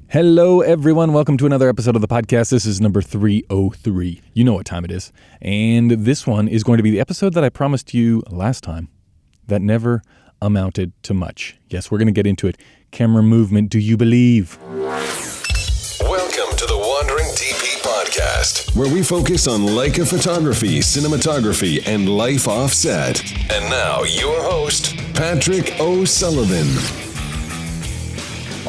Hello, everyone. Welcome to another episode of the podcast. This is number 303. You know what time it is. And this one is going to be the episode that I promised you last time that never amounted to much. Yes, we're going to get into it. Camera movement, do you believe? Welcome to the Wandering DP podcast, where we focus on Leica photography, cinematography, and life offset. And now, your host, Patrick O'Sullivan.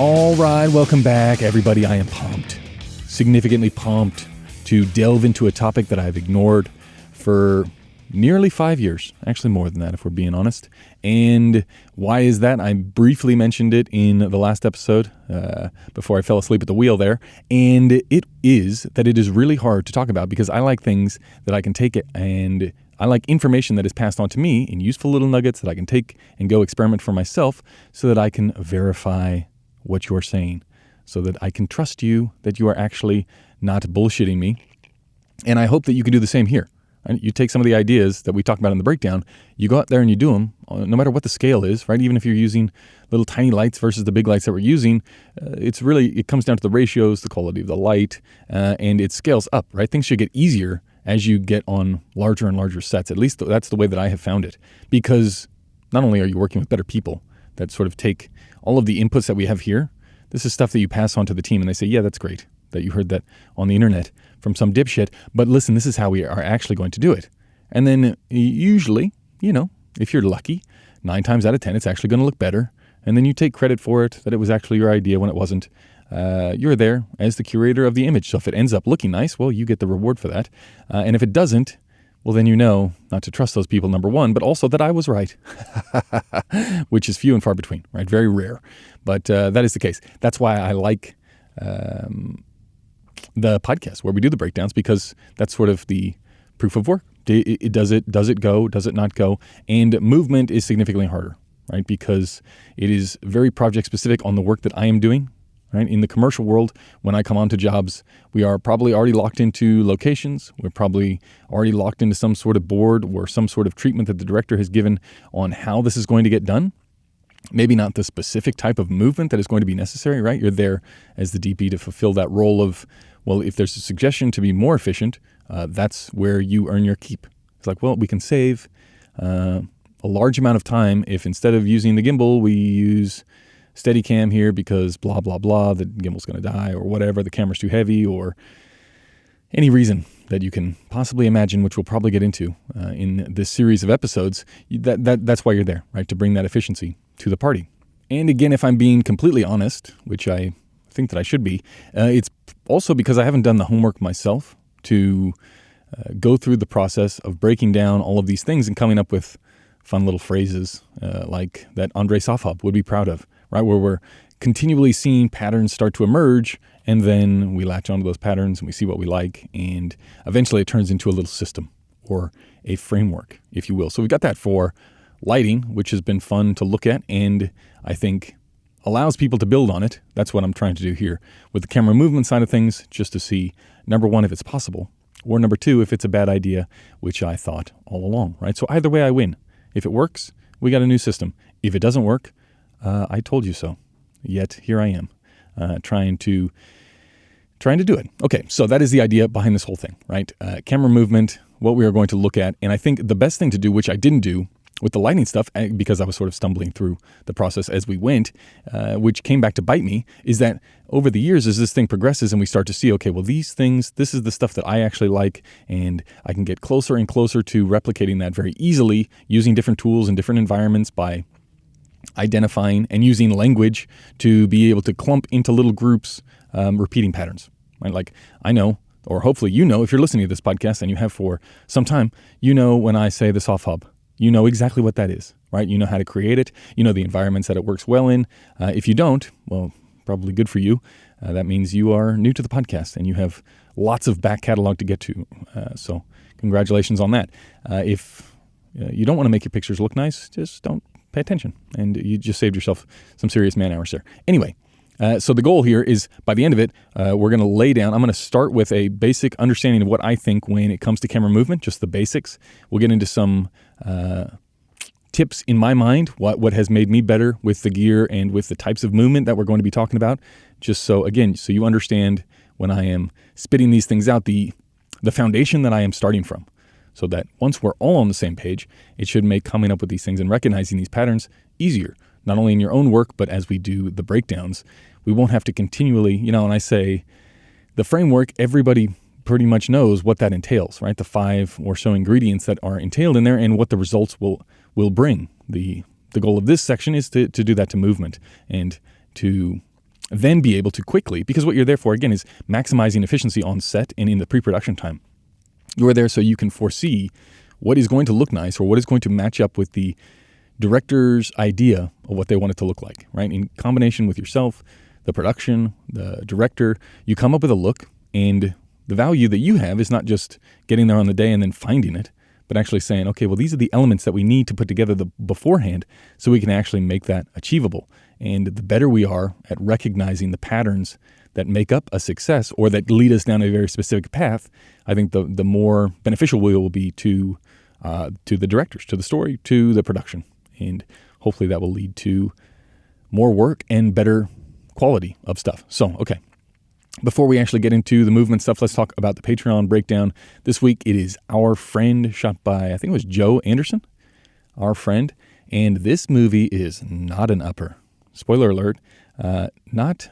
All right, welcome back, everybody. I am pumped, significantly pumped to delve into a topic that I've ignored for nearly 5 years, actually more than that if we're being honest. And why is that? I briefly mentioned it in the last episode before I fell asleep at the wheel there. And it is that it is really hard to talk about because I like things that I can take it and I like information that is passed on to me in useful little nuggets that I can take and go experiment for myself so that I can verify what you're saying, so that I can trust you that you are actually not bullshitting me. And I hope that you can do the same here. You take some of the ideas that we talked about in the breakdown, you go out there and you do them, no matter what the scale is, right? Even if you're using little tiny lights versus the big lights that we're using, it comes down to the ratios, the quality of the light, and it scales up, right? Things should get easier as you get on larger and larger sets. At least that's the way that I have found it. Because not only are you working with better people that sort of take all of the inputs that we have here, this is stuff that you pass on to the team and they say, yeah, that's great that you heard that on the internet from some dipshit, but listen, this is how we are actually going to do it. And then usually, if you're lucky, 9 times out of 10, it's actually going to look better. And then you take credit for it, that it was actually your idea when it wasn't. You're there as the curator of the image. So if it ends up looking nice, well, you get the reward for that. And if it doesn't, well, then you know not to trust those people, number one, but also that I was right, which is few and far between, right? Very rare. But that is the case. That's why I like the podcast where we do the breakdowns, because that's sort of the proof of work. Does it go? Does it not go? And movement is significantly harder, right? Because it is very project specific on the work that I am doing. Right? In the commercial world, when I come onto jobs, we are probably already locked into locations. We're probably already locked into some sort of board or some sort of treatment that the director has given on how this is going to get done. Maybe not the specific type of movement that is going to be necessary, right? You're there as the DP to fulfill that role of, well, if there's a suggestion to be more efficient, that's where you earn your keep. It's like, well, we can save a large amount of time if instead of using the gimbal, we use Steadicam here because blah, blah, blah, the gimbal's going to die or whatever, the camera's too heavy or any reason that you can possibly imagine, which we'll probably get into in this series of episodes. That's why you're there, right? To bring that efficiency to the party. And again, if I'm being completely honest, which I think that I should be, it's also because I haven't done the homework myself to go through the process of breaking down all of these things and coming up with fun little phrases like that Andre Safab would be proud of. Right, where we're continually seeing patterns start to emerge, and then we latch onto those patterns and we see what we like, and eventually it turns into a little system or a framework, if you will. So we got that for lighting, which has been fun to look at, and I think allows people to build on it. That's what I'm trying to do here with the camera movement side of things, just to see, number one, if it's possible, or number two, if it's a bad idea, which I thought all along, right? So either way I win. If it works, we got a new system. If it doesn't work, I told you so. Yet here I am, trying to do it. Okay, so that is the idea behind this whole thing, right? Camera movement, what we are going to look at, and I think the best thing to do, which I didn't do with the lighting stuff, because I was sort of stumbling through the process as we went, which came back to bite me, is that over the years, as this thing progresses and we start to see, okay, well, these things, this is the stuff that I actually like, and I can get closer and closer to replicating that very easily using different tools and different environments by identifying and using language to be able to clump into little groups, repeating patterns. Right? Like I know, or hopefully you know, if you're listening to this podcast and you have for some time, you know when I say the soft hub, you know exactly what that is, right? You know how to create it. You know the environments that it works well in. If you don't, well, probably good for you. That means you are new to the podcast and you have lots of back catalog to get to. So congratulations on that. If you don't want to make your pictures look nice, just don't pay attention, and you just saved yourself some serious man hours there. Anyway, so the goal here is by the end of it, we're going to lay down, I'm going to start with a basic understanding of what I think when it comes to camera movement, just the basics. We'll get into some tips in my mind, what has made me better with the gear and with the types of movement that we're going to be talking about, just so you understand when I am spitting these things out, the foundation that I am starting from, so that once we're all on the same page, it should make coming up with these things and recognizing these patterns easier, not only in your own work, but as we do the breakdowns. We won't have to continually, and I say the framework, everybody pretty much knows what that entails, right? The 5 or so ingredients that are entailed in there and what the results will bring. The goal of this section is to do that to movement and to then be able to quickly, because what you're there for, again, is maximizing efficiency on set and in the pre-production time. You're there so you can foresee what is going to look nice or what is going to match up with the director's idea of what they want it to look like, right? In combination with yourself, the production, the director, you come up with a look, and the value that you have is not just getting there on the day and then finding it, but actually saying, okay, well, these are the elements that we need to put together beforehand so we can actually make that achievable. And the better we are at recognizing the patterns that make up a success or that lead us down a very specific path, I think the more beneficial we will be to the directors, to the story, to the production. And hopefully that will lead to more work and better quality of stuff. So, okay. Before we actually get into the movement stuff, let's talk about the Patreon breakdown. This week it is Our Friend, shot by, I think it was Joe Anderson, Our Friend. And this movie is not an upper. Spoiler alert, not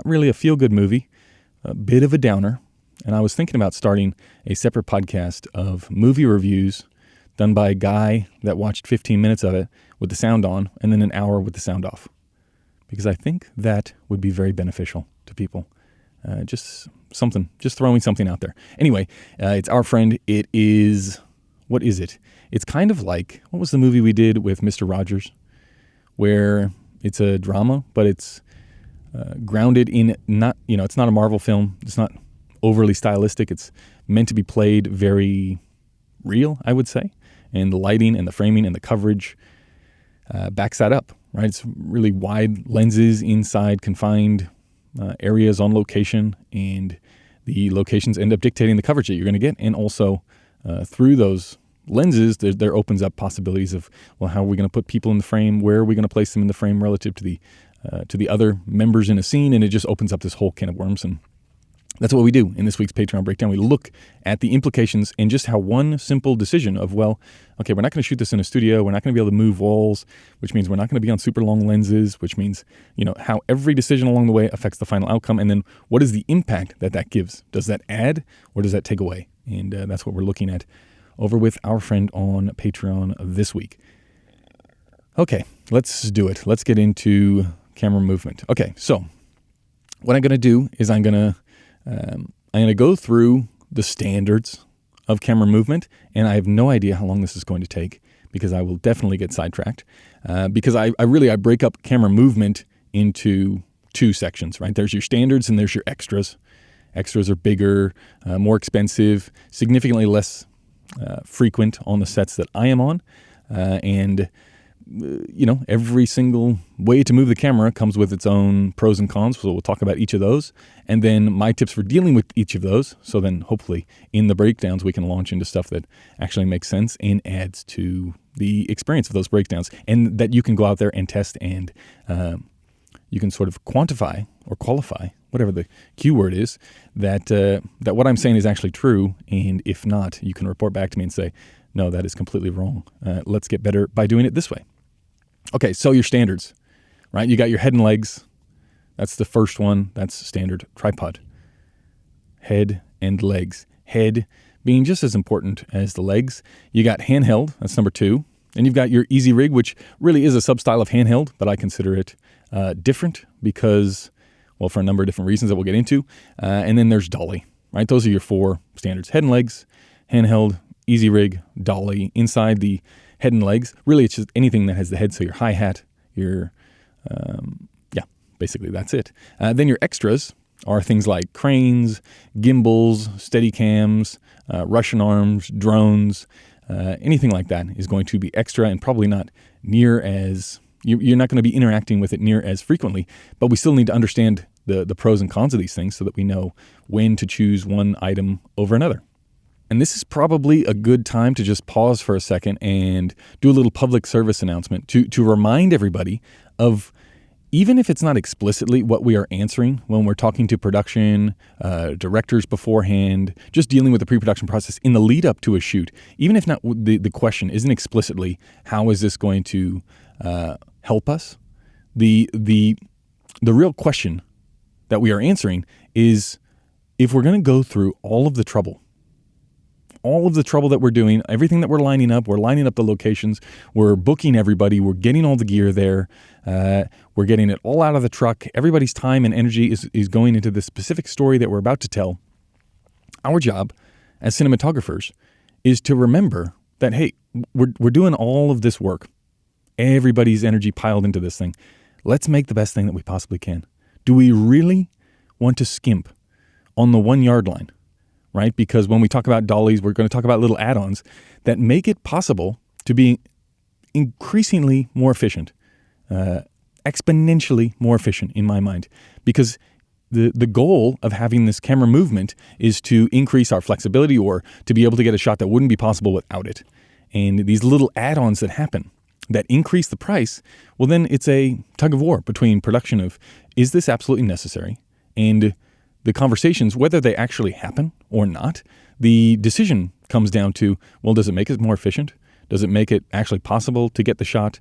really a feel-good movie, a bit of a downer. And I was thinking about starting a separate podcast of movie reviews done by a guy that watched 15 minutes of it with the sound on and then an hour with the sound off. Because I think that would be very beneficial to people. Just throwing something out there. Anyway, it's Our Friend. It is, what is it? It's kind of like, what was the movie we did with Mr. Rogers? Where it's a drama, but it's grounded in it's not a Marvel film. It's not overly stylistic. It's meant to be played very real, I would say. And the lighting and the framing and the coverage backs that up, right? It's really wide lenses inside confined areas on location, and the locations end up dictating the coverage that you're going to get. And also through those lenses, there opens up possibilities of, well, how are we going to put people in the frame? Where are we going to place them in the frame relative to the other members in a scene? And it just opens up this whole can of worms. And that's what we do in this week's Patreon breakdown. We look at the implications and just how one simple decision of, well, okay, we're not going to shoot this in a studio. We're not going to be able to move walls, which means we're not going to be on super long lenses, which means, how every decision along the way affects the final outcome. And then what is the impact that gives? Does that add or does that take away? And that's what we're looking at over with Our Friend on Patreon this week. Okay, let's do it. Let's get into camera movement. Okay, so what I'm going to do is I'm going to go through the standards of camera movement, and I have no idea how long this is going to take because I will definitely get sidetracked because I break up camera movement into 2 sections, right? There's your standards and there's your extras. Extras are bigger, more expensive, significantly less frequent on the sets that I am on, and every single way to move the camera comes with its own pros and cons. So we'll talk about each of those. And then my tips for dealing with each of those. So then hopefully in the breakdowns, we can launch into stuff that actually makes sense and adds to the experience of those breakdowns, and that you can go out there and test, and you can sort of quantify or qualify, whatever the keyword is, that what I'm saying is actually true. And if not, you can report back to me and say, no, that is completely wrong. Let's get better by doing it this way. Okay, so your standards, right? You got your head and legs. That's the first one. That's standard tripod. Head and legs. Head being just as important as the legs. You got handheld. That's number 2. And you've got your easy rig, which really is a sub-style of handheld, but I consider it different because, well, for a number of different reasons that we'll get into. And then there's dolly, right? Those are your 4 standards. Head and legs, handheld, easy rig, dolly. Inside the head and legs, really it's just anything that has the head. So your hi-hat, your, basically that's it. Then your extras are things like cranes, gimbals, Steadicams, Russian arms, drones, anything like that is going to be extra and probably not near as, you're not going to be interacting with it near as frequently, but we still need to understand the pros and cons of these things so that we know when to choose one item over another. And this is probably a good time to just pause for a second and do a little public service announcement to remind everybody of even if it's not explicitly what we are answering when we're talking to production directors beforehand, just dealing with the pre-production process in the lead up to a shoot, even if not the question isn't explicitly how is this going to help us, the real question that we are answering is, if we're going to go through all of the trouble that we're doing, everything that we're lining up the locations, we're booking everybody, we're getting all the gear there, we're getting it all out of the truck, everybody's time and energy is going into the specific story that we're about to tell. Our job as cinematographers is to remember that, hey, we're doing all of this work, everybody's energy piled into this thing. Let's make the best thing that we possibly can. Do we really want to skimp on the 1 yard line? Right? Because when we talk about dollies, we're going to talk about little add-ons that make it possible to be increasingly more efficient, exponentially more efficient in my mind. Because the goal of having this camera movement is to increase our flexibility or to be able to get a shot that wouldn't be possible without it. And these little add-ons that happen that increase the price, well, then it's a tug of war between production of, is this absolutely necessary? And the conversations, whether they actually happen or not, the decision comes down to, well, does it make it more efficient? Does it make it actually possible to get the shot?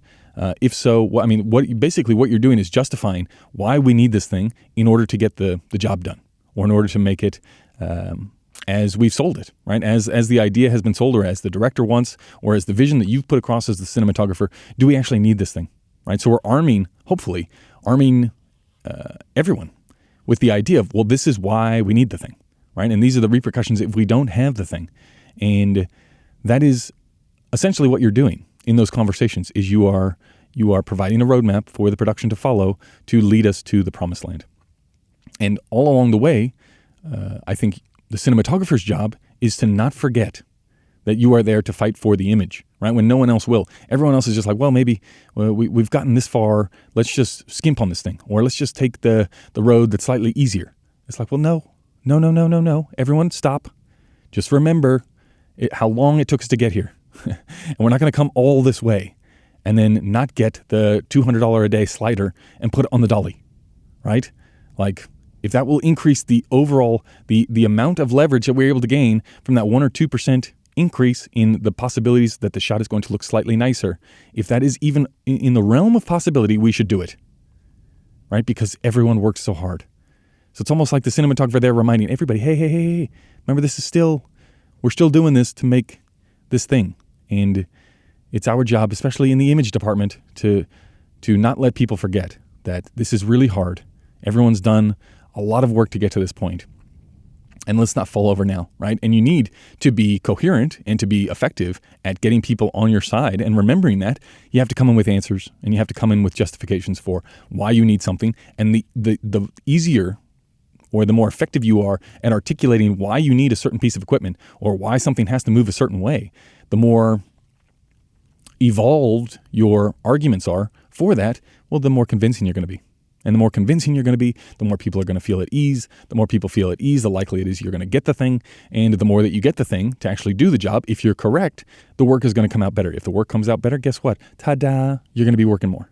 If so, what you're doing is justifying why we need this thing in order to get the job done, or in order to make it as we've sold it, right? As the idea has been sold, or as the director wants, or as the vision that you've put across as the cinematographer. Do we actually need this thing, right? So we're hopefully arming everyone with the idea of, well, this is why we need the thing, right? And these are the repercussions if we don't have the thing. And that is essentially what you're doing in those conversations, is you are providing a roadmap for the production to follow to lead us to the promised land. And all along the way, I think the cinematographer's job is to not forget that you are there to fight for the image, right? When no one else will. Everyone else is just like, well, maybe we've gotten this far. Let's just skimp on this thing. Or let's just take the road that's slightly easier. It's like, well, no. Everyone stop. Just remember how long it took us to get here. And we're not going to come all this way and then not get the $200 a day slider and put it on the dolly, right? Like, if that will increase the overall, the amount of leverage that we're able to gain from that 1 or 2% increase in the possibilities that the shot is going to look slightly nicer, if that is even in the realm of possibility, we should do it, right? Because everyone works so hard. So it's almost like the cinematographer there reminding everybody, hey, remember we're still doing this to make this thing. And it's our job, especially in the image department, to not let people forget that this is really hard. Everyone's done a lot of work to get to this point. And let's not fall over now, right? And you need to be coherent and to be effective at getting people on your side. And remembering that, you have to come in with answers, and you have to come in with justifications for why you need something. And the easier or the more effective you are at articulating why you need a certain piece of equipment or why something has to move a certain way, the more evolved your arguments are for that, well, the more convincing you're going to be. And the more convincing you're going to be, the more people are going to feel at ease. The more people feel at ease, the likely it is you're going to get the thing. And the more that you get the thing to actually do the job, if you're correct, the work is going to come out better. If the work comes out better, guess what? Ta-da, you're going to be working more.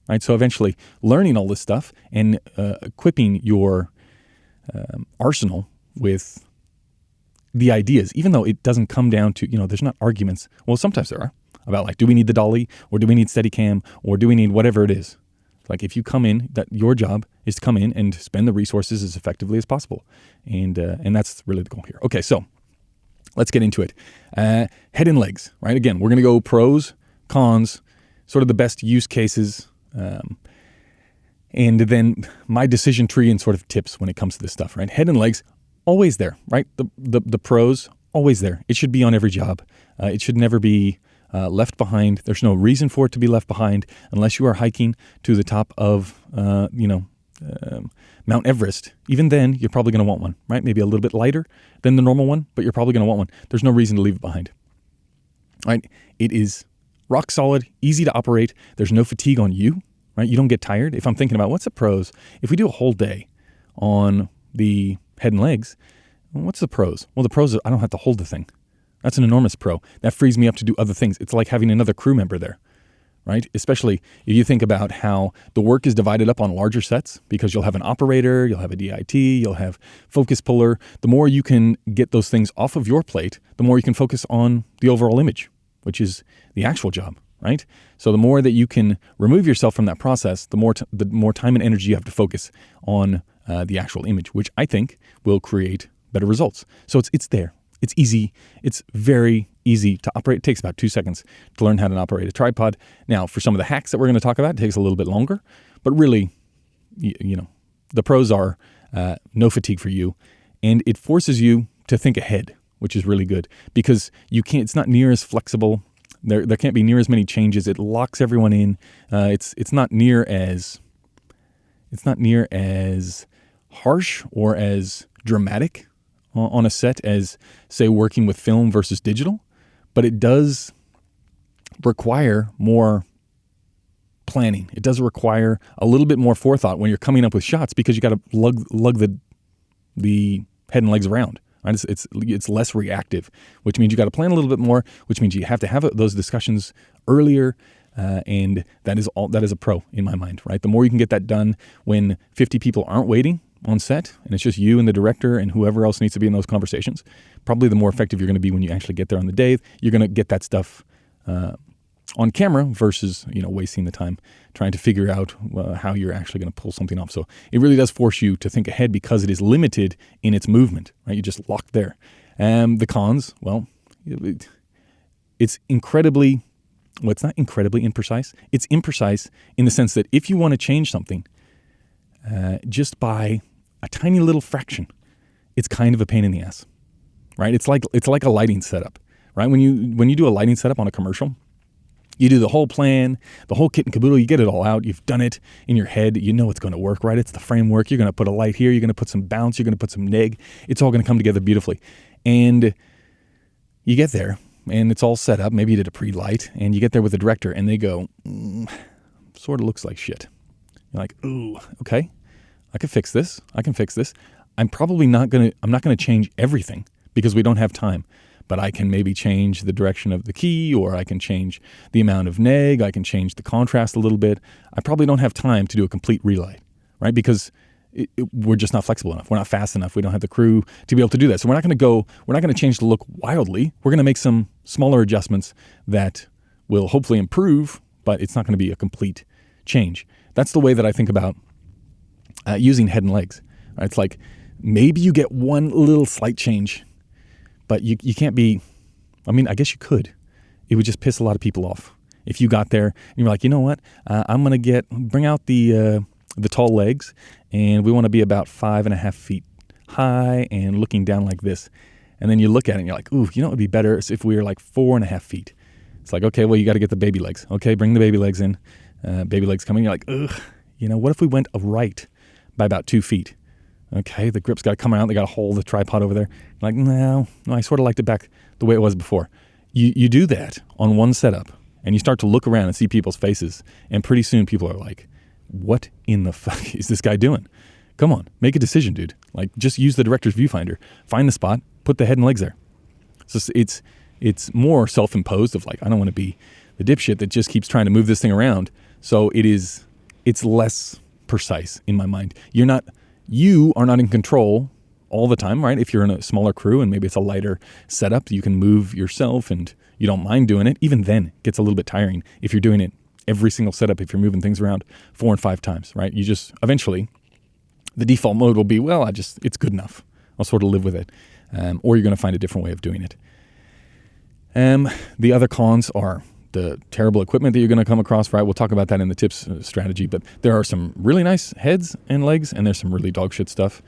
Right? So eventually, learning all this stuff and equipping your arsenal with the ideas, even though it doesn't come down to, there's not arguments. Well, sometimes there are about like, do we need the dolly, or do we need Steadicam, or do we need whatever it is? Like, if you come in, that your job is to come in and spend the resources as effectively as possible. And that's really the goal here. Okay, so let's get into it. Head and legs, right? Again, we're going to go pros, cons, sort of the best use cases, and then my decision tree and sort of tips when it comes to this stuff, right? Head and legs, always there, right? The pros, always there. It should be on every job. It should never be left behind. There's no reason for it to be left behind unless you are hiking to the top of, Mount Everest. Even then, you're probably going to want one, right? Maybe a little bit lighter than the normal one, but you're probably going to want one. There's no reason to leave it behind, right? It is rock solid, easy to operate. There's no fatigue on you, right? You don't get tired. If I'm thinking about what's the pros, if we do a whole day on the head and legs, what's the pros? Well, the pros are I don't have to hold the thing. That's an enormous pro. That frees me up to do other things. It's like having another crew member there, right? Especially if you think about how the work is divided up on larger sets, because you'll have an operator, you'll have a DIT, you'll have focus puller. The more you can get those things off of your plate, the more you can focus on the overall image, which is the actual job, right? So the more that you can remove yourself from that process, the more time and energy you have to focus on the actual image, which I think will create better results. So it's there. It's easy. It's very easy to operate. It takes about 2 seconds to learn how to operate a tripod. Now, for some of the hacks that we're going to talk about, it takes a little bit longer. But really, the pros are no fatigue for you, and it forces you to think ahead, which is really good because it's not near as flexible. There can't be near as many changes. It locks everyone in. It's not near as harsh or as dramatic on a set as, say, working with film versus digital, but it does require more planning. It does require a little bit more forethought when you're coming up with shots because you got to lug the head and legs around. Right? It's less reactive, which means you got to plan a little bit more, which means you have to have those discussions earlier, and that is a pro in my mind. Right? The more you can get that done when 50 people aren't waiting on set, and it's just you and the director and whoever else needs to be in those conversations, probably the more effective you're going to be when you actually get there on the day. You're going to get that stuff on camera versus wasting the time trying to figure out how you're actually going to pull something off. So it really does force you to think ahead because it is limited in its movement. Right, you're just locked there. The cons, well, it's incredibly. Well, it's not incredibly imprecise. It's imprecise in the sense that if you want to change something just by a tiny little fraction, it's kind of a pain in the ass, right? It's like a lighting setup, right? When you do a lighting setup on a commercial, you do the whole plan, the whole kit and caboodle, you get it all out, you've done it in your head, you know it's going to work, right? It's the framework, you're going to put a light here, you're going to put some bounce, you're going to put some neg, it's all going to come together beautifully. And you get there, and it's all set up, maybe you did a pre-light, and you get there with the director, and they go, sort of looks like shit. You're like, ooh, okay, I can fix this. I'm not going to change everything because we don't have time, but I can maybe change the direction of the key, or I can change the amount of neg. I can change the contrast a little bit. I probably don't have time to do a complete relight, right? Because we're just not flexible enough. We're not fast enough. We don't have the crew to be able to do that. So we're not going to change the look wildly. We're going to make some smaller adjustments that will hopefully improve, but it's not going to be a complete change. That's the way that I think about using head and legs. Right? It's like maybe you get one little slight change, but you can't be, I guess you could. It would just piss a lot of people off. If you got there and you're like, you know what, I'm going to bring out the tall legs, and we want to be about 5.5 feet high and looking down like this. And then you look at it and you're like, ooh, it would be better if we were like 4.5 feet. It's like, okay, well, you got to get the baby legs. Okay, bring the baby legs in. Baby legs coming. You're like, ugh, what if we went right by about 2 feet? Okay, the grip's got to come out. They got to hold the tripod over there. Like, no, I sort of liked it back the way it was before. You do that on one setup, and you start to look around and see people's faces, and pretty soon people are like, what in the fuck is this guy doing? Come on, make a decision, dude. Like, just use the director's viewfinder, find the spot, put the head and legs there. So it's more self-imposed of like, I don't want to be the dipshit that just keeps trying to move this thing around. So it's less precise in my mind. You are not in control all the time, right? If you're in a smaller crew and maybe it's a lighter setup, you can move yourself and you don't mind doing it. Even then, it gets a little bit tiring if you're doing it every single setup, if you're moving things around 4 and 5 times, right? You just, eventually, the default mode will be, well, it's good enough. I'll sort of live with it. Or you're going to find a different way of doing it. The other cons are the terrible equipment that you're going to come across, right? We'll talk about that in the tips strategy, but there are some really nice heads and legs, and there's some really dog shit stuff.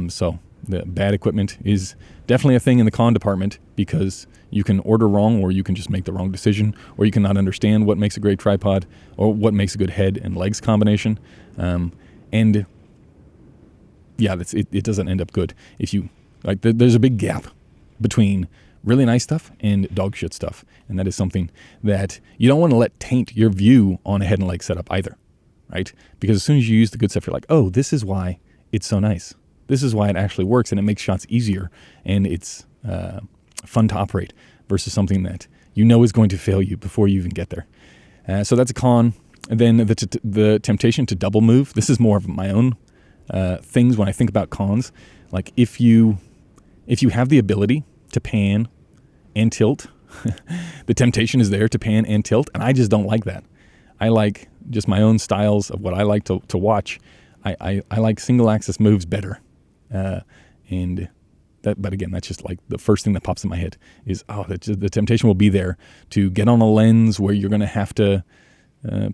So the bad equipment is definitely a thing in the con department because you can order wrong, or you can just make the wrong decision, or you can not understand what makes a great tripod or what makes a good head and legs combination. And yeah, it doesn't end up good. If you like, there's a big gap between really nice stuff and dog shit stuff. And that is something that you don't want to let taint your view on a head and leg setup either, right? Because as soon as you use the good stuff, you're like, oh, this is why it's so nice. This is why it actually works, and it makes shots easier, and it's fun to operate versus something that is going to fail you before you even get there. So that's a con. And then the temptation to double move. This is more of my own things when I think about cons. Like if you have the ability to pan and tilt, the temptation is there to pan and tilt, and I just don't like that. I like just my own styles of what I like to watch. I like single axis moves better, and that. But again, that's just like the first thing that pops in my head is the temptation will be there to get on a lens where you're going to have to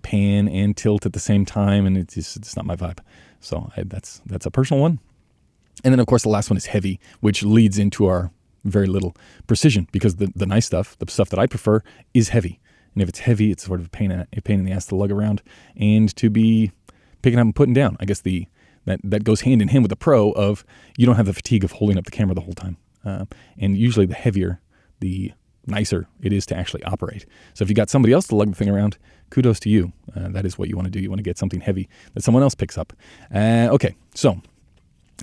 pan and tilt at the same time, and it's not my vibe. So that's a personal one. And then of course the last one is heavy, which leads into our very little precision, because the nice stuff, the stuff that I prefer, is heavy. And if it's heavy, it's sort of a pain in the ass to lug around and to be picking up and putting down. I guess that goes hand in hand with the pro of you don't have the fatigue of holding up the camera the whole time. And usually the heavier, the nicer it is to actually operate. So if you got somebody else to lug the thing around, kudos to you. That is what you want to do. You want to get something heavy that someone else picks up. Okay, so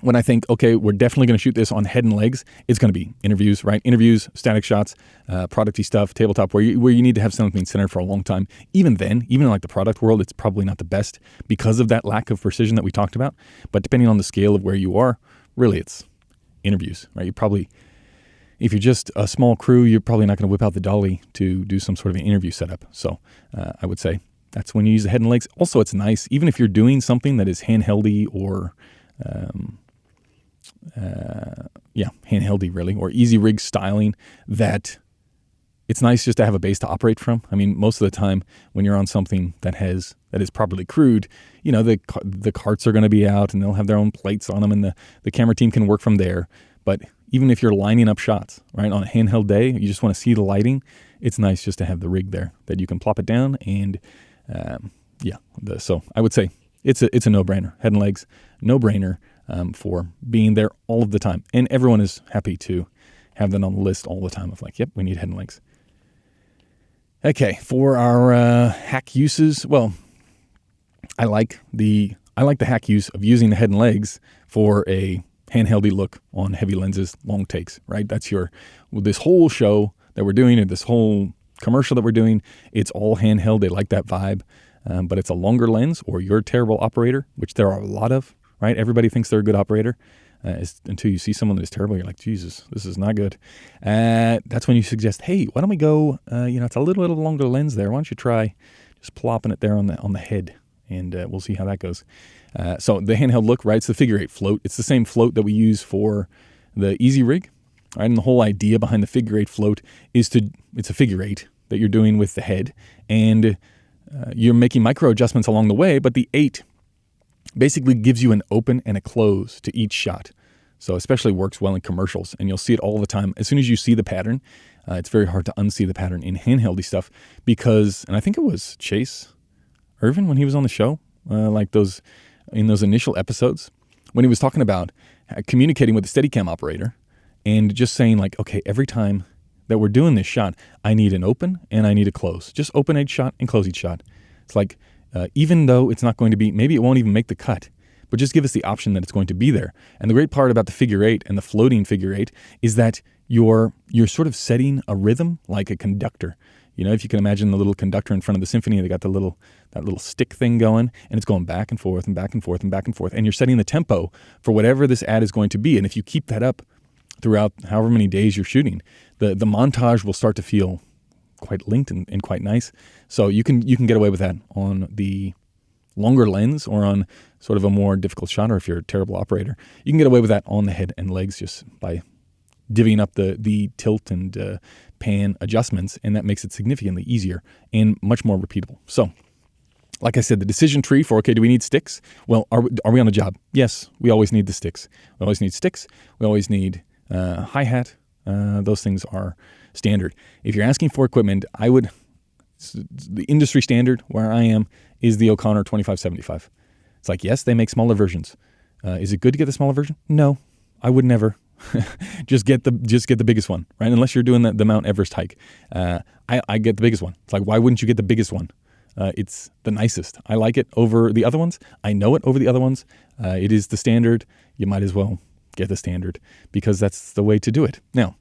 when I think, okay, we're definitely going to shoot this on head and legs, it's going to be interviews, right? Interviews, static shots, producty stuff, tabletop, where you need to have something centered for a long time. Even then, even in like the product world, it's probably not the best because of that lack of precision that we talked about. But depending on the scale of where you are, really it's interviews, right? You probably, if you're just a small crew, you're probably not going to whip out the dolly to do some sort of an interview setup. So I would say that's when you use the head and legs. Also, it's nice, even if you're doing something that is handheldy or handheldy really, or easy rig styling, that it's nice just to have a base to operate from. I mean, most of the time when you're on something that is properly crewed, you know, the carts are going to be out and they'll have their own plates on them, and the camera team can work from there. But even if you're lining up shots, right, on a handheld day, you just want to see the lighting, it's nice just to have the rig there that you can plop it down. And so I would say it's a no-brainer. Head and legs, no-brainer for being there all of the time. And everyone is happy to have that on the list all the time of like, yep, we need head and legs. Okay, for our hack uses, well, I like the hack use of using the head and legs for a handheldy look on heavy lenses, long takes, right? That's this whole show that we're doing, or this whole commercial that we're doing, it's all handheld. They like that vibe, but it's a longer lens, or you're a terrible operator, which there are a lot of, right? Everybody thinks they're a good operator until you see someone that is terrible. You're like, Jesus, this is not good. That's when you suggest, hey, why don't we go, it's a little longer lens there. Why don't you try just plopping it there on the head, and we'll see how that goes. So the handheld look, right? It's the figure 8 float. It's the same float that we use for the Easy Rig, right? And the whole idea behind the figure 8 float is it's a figure 8 that you're doing with the head, and you're making micro adjustments along the way, but the 8 basically gives you an open and a close to each shot. So especially works well in commercials, and you'll see it all the time. As soon as you see the pattern, it's very hard to unsee the pattern in handheldy stuff because, and I think it was Chase Irvin when he was on the show, in those initial episodes, when he was talking about communicating with the Steadicam operator and just saying like, okay, every time that we're doing this shot, I need an open and I need a close. Just open each shot and close each shot. It's like, even though it's not going to be, maybe it won't even make the cut, but just give us the option that it's going to be there. And the great part about the figure 8 and the floating figure 8 is that you're sort of setting a rhythm like a conductor. You know, if you can imagine the little conductor in front of the symphony, they got that little stick thing going, and it's going back and forth and back and forth and back and forth, and you're setting the tempo for whatever this ad is going to be. And if you keep that up throughout however many days you're shooting, the montage will start to feel quite linked and quite nice. So you can get away with that on the longer lens or on sort of a more difficult shot, or if you're a terrible operator, you can get away with that on the head and legs just by divvying up the tilt and pan adjustments, and that makes it significantly easier and much more repeatable. So, like I said, the decision tree for, okay, do we need sticks? Well, are we on a job? Yes, we always need the sticks. We always need sticks. We always need hi-hat. Those things are standard. If you're asking for equipment, the industry standard where I am is the O'Connor 2575. It's like, yes, they make smaller versions. Is it good to get the smaller version? No, I would never. just get the biggest one, right? Unless you're doing the Mount Everest hike. I get the biggest one. It's like, why wouldn't you get the biggest one? It's the nicest. I like it over the other ones. I know it over the other ones. It is the standard. You might as well get the standard because that's the way to do it. Now,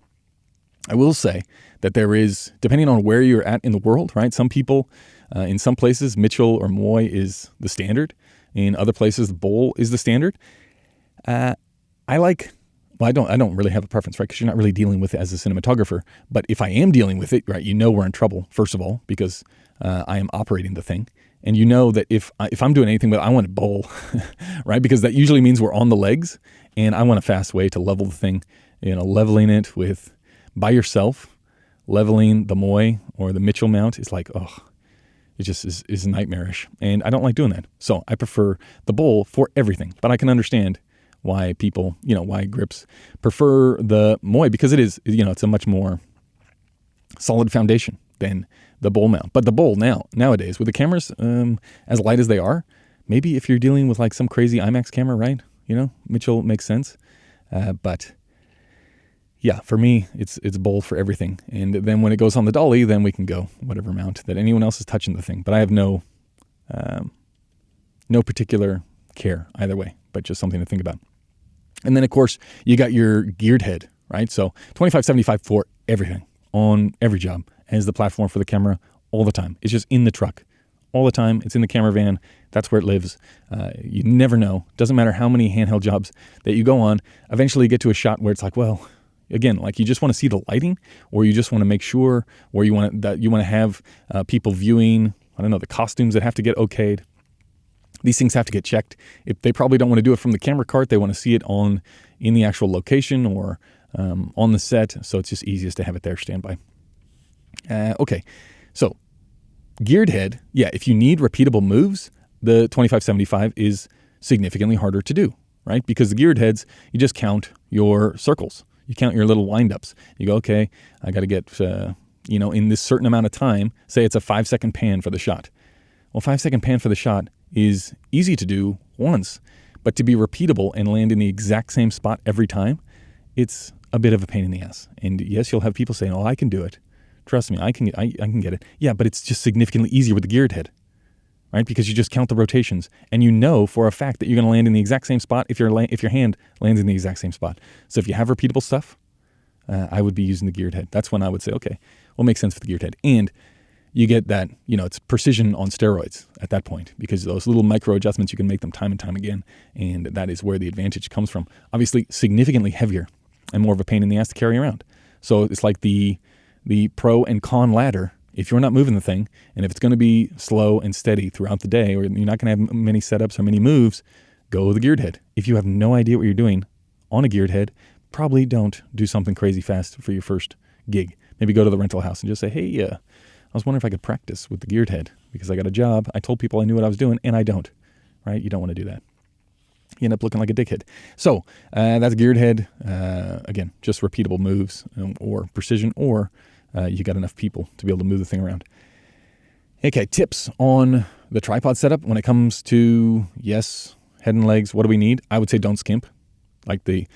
I will say that there is, depending on where you're at in the world, right? Some people In some places, Mitchell or Moy is the standard. In other places, the bowl is the standard. I don't really have a preference, right? Because you're not really dealing with it as a cinematographer. But if I am dealing with it, right, we're in trouble, first of all, because I am operating the thing. And you know that if I'm doing anything, but I want to bowl, right? Because that usually means we're on the legs, and I want a fast way to level the thing. Leveling it by yourself, leveling the Moy or the Mitchell mount is like, it just is nightmarish. And I don't like doing that. So I prefer the bowl for everything. But I can understand why people, why grips prefer the Moy, because it is, it's a much more solid foundation than the bowl mount. But the bowl nowadays, with the cameras as light as they are, maybe if you're dealing with like some crazy IMAX camera, right? Mitchell makes sense. But yeah, for me, it's bowl for everything. And then when it goes on the dolly, then we can go whatever mount that anyone else is touching the thing. But I have no particular care either way, but just something to think about. And then, of course, you got your geared head, right? So 2575 for everything, on every job, as the platform for the camera all the time. It's just in the truck all the time. It's in the camera van. That's where it lives. You never know. Doesn't matter how many handheld jobs that you go on. Eventually you get to a shot where it's like, well, again, like you just want to see the lighting, or you just want to make sure, or you want to have people viewing, the costumes that have to get okayed. These things have to get checked. If they probably don't want to do it from the camera cart, they want to see it in the actual location or on the set. So it's just easiest to have it there standby. Okay, so geared head. Yeah, if you need repeatable moves, the 2575 is significantly harder to do, right? Because the geared heads, you just count your circles. You count your little windups. You go, okay, I got to get, in this certain amount of time, say it's a 5-second pan for the shot. Well, 5-second pan for the shot is easy to do once, but to be repeatable and land in the exact same spot every time, it's a bit of a pain in the ass. And yes, you'll have people saying, "Oh, I can do it. Trust me, I can get it." Yeah, but it's just significantly easier with the geared head, right? Because you just count the rotations, and you know for a fact that you're going to land in the exact same spot if your hand lands in the exact same spot. So if you have repeatable stuff, I would be using the geared head. That's when I would say, okay, well, it makes sense for the geared head. And you get that, it's precision on steroids at that point, because those little micro adjustments, you can make them time and time again. And that is where the advantage comes from. Obviously, significantly heavier and more of a pain in the ass to carry around. So it's like the pro and con ladder. If you're not moving the thing, and if it's going to be slow and steady throughout the day, or you're not going to have many setups or many moves, go with the geared head. If you have no idea what you're doing on a geared head, probably don't do something crazy fast for your first gig. Maybe go to the rental house and just say, "Hey, I was wondering if I could practice with the geared head because I got a job. I told people I knew what I was doing, and I don't." Right? You don't want to do that. You end up looking like a dickhead. So that's geared head. Again, just repeatable moves or precision, or you got enough people to be able to move the thing around. Okay, tips on the tripod setup when it comes to, yes, head and legs. What do we need? I would say don't skimp. Like that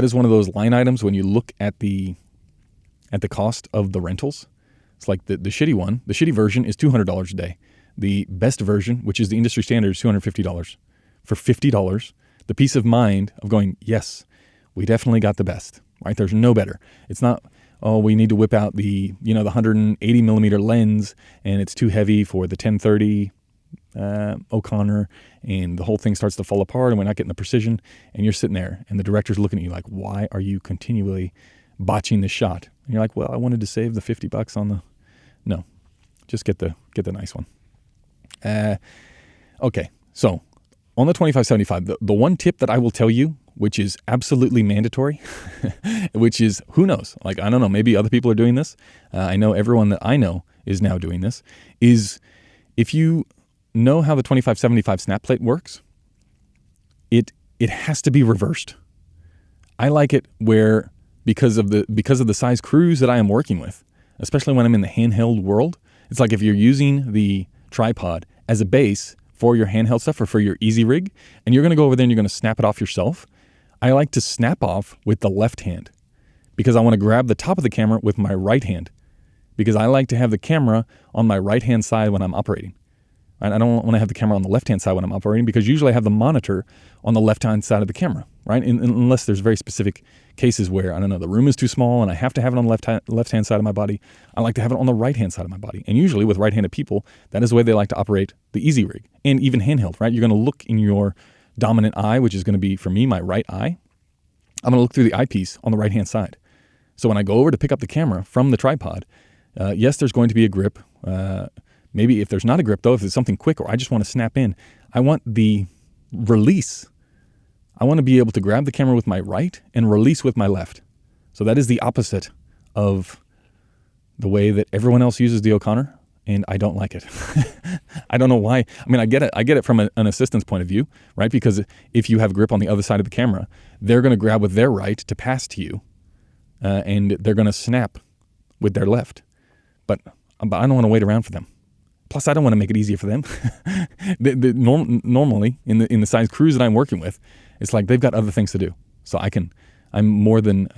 is one of those line items when you look at the cost of the rentals. It's like the shitty one. The shitty version is $200 a day. The best version, which is the industry standard, is $250. For $50, the peace of mind of going, yes, we definitely got the best, right? There's no better. It's not, oh, we need to whip out the 180 millimeter lens and it's too heavy for the 1030 O'Connor, and the whole thing starts to fall apart and we're not getting the precision, and you're sitting there and the director's looking at you like, why are you continually botching the shot? And you're like, well, I wanted to save the $50 on the, no, just get the nice one. Okay, so on the 2575, the one tip that I will tell you, which is absolutely mandatory, which is, who knows? Like, I don't know, maybe other people are doing this. I know everyone that I know is now doing this, is if you know how the 2575 snap plate works, it has to be reversed. I like it where, because of the size crews that I am working with, especially when I'm in the handheld world, it's like if you're using the tripod as a base for your handheld stuff or for your easy rig, and you're going to go over there and you're going to snap it off yourself, I like to snap off with the left hand because I want to grab the top of the camera with my right hand, because I like to have the camera on my right hand side when I'm operating, Right? I don't want to have the camera on the left-hand side when I'm operating, because usually I have the monitor on the left-hand side of the camera, right? Unless there's very specific cases where, I don't know, the room is too small and I have to have it on the left-hand side of my body. I like to have it on the right-hand side of my body. And usually with right-handed people, that is the way they like to operate the easy rig, and even handheld, right? You're going to look in your dominant eye, which is going to be, for me, my right eye. I'm going to look through the eyepiece on the right-hand side. So when I go over to pick up the camera from the tripod, yes, there's going to be a grip. Maybe if there's not a grip, though, if it's something quick or I just want to snap in, I want the release. I want to be able to grab the camera with my right and release with my left. So that is the opposite of the way that everyone else uses the O'Connor, and I don't like it. I don't know why. I mean, I get it from an assistant's point of view, right? Because if you have grip on the other side of the camera, they're going to grab with their right to pass to you, and they're going to snap with their left. But I don't want to wait around for them. Plus, I don't want to make it easier for them. Normally, in the size crews that I'm working with, it's like they've got other things to do. So I'm more than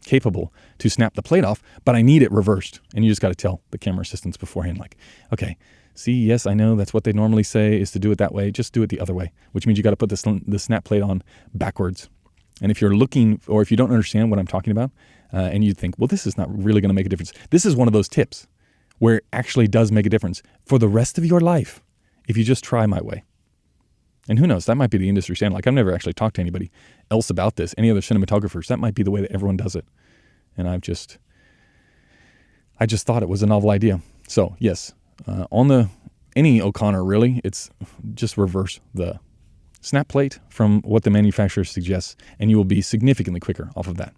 capable to snap the plate off, but I need it reversed. And you just got to tell the camera assistants beforehand, like, okay, see, yes, I know that's what they normally say is to do it that way. Just do it the other way, which means you got to put the snap plate on backwards. And if you're looking, or if you don't understand what I'm talking about, and you think, well, this is not really going to make a difference. This is one of those tips where it actually does make a difference for the rest of your life if you just try my way. And who knows, that might be the industry standard. Like, I've never actually talked to anybody else about this, any other cinematographers. That might be the way that everyone does it. And I just thought it was a novel idea. So yes, on any O'Connor really, it's just reverse the snap plate from what the manufacturer suggests, and you will be significantly quicker off of that.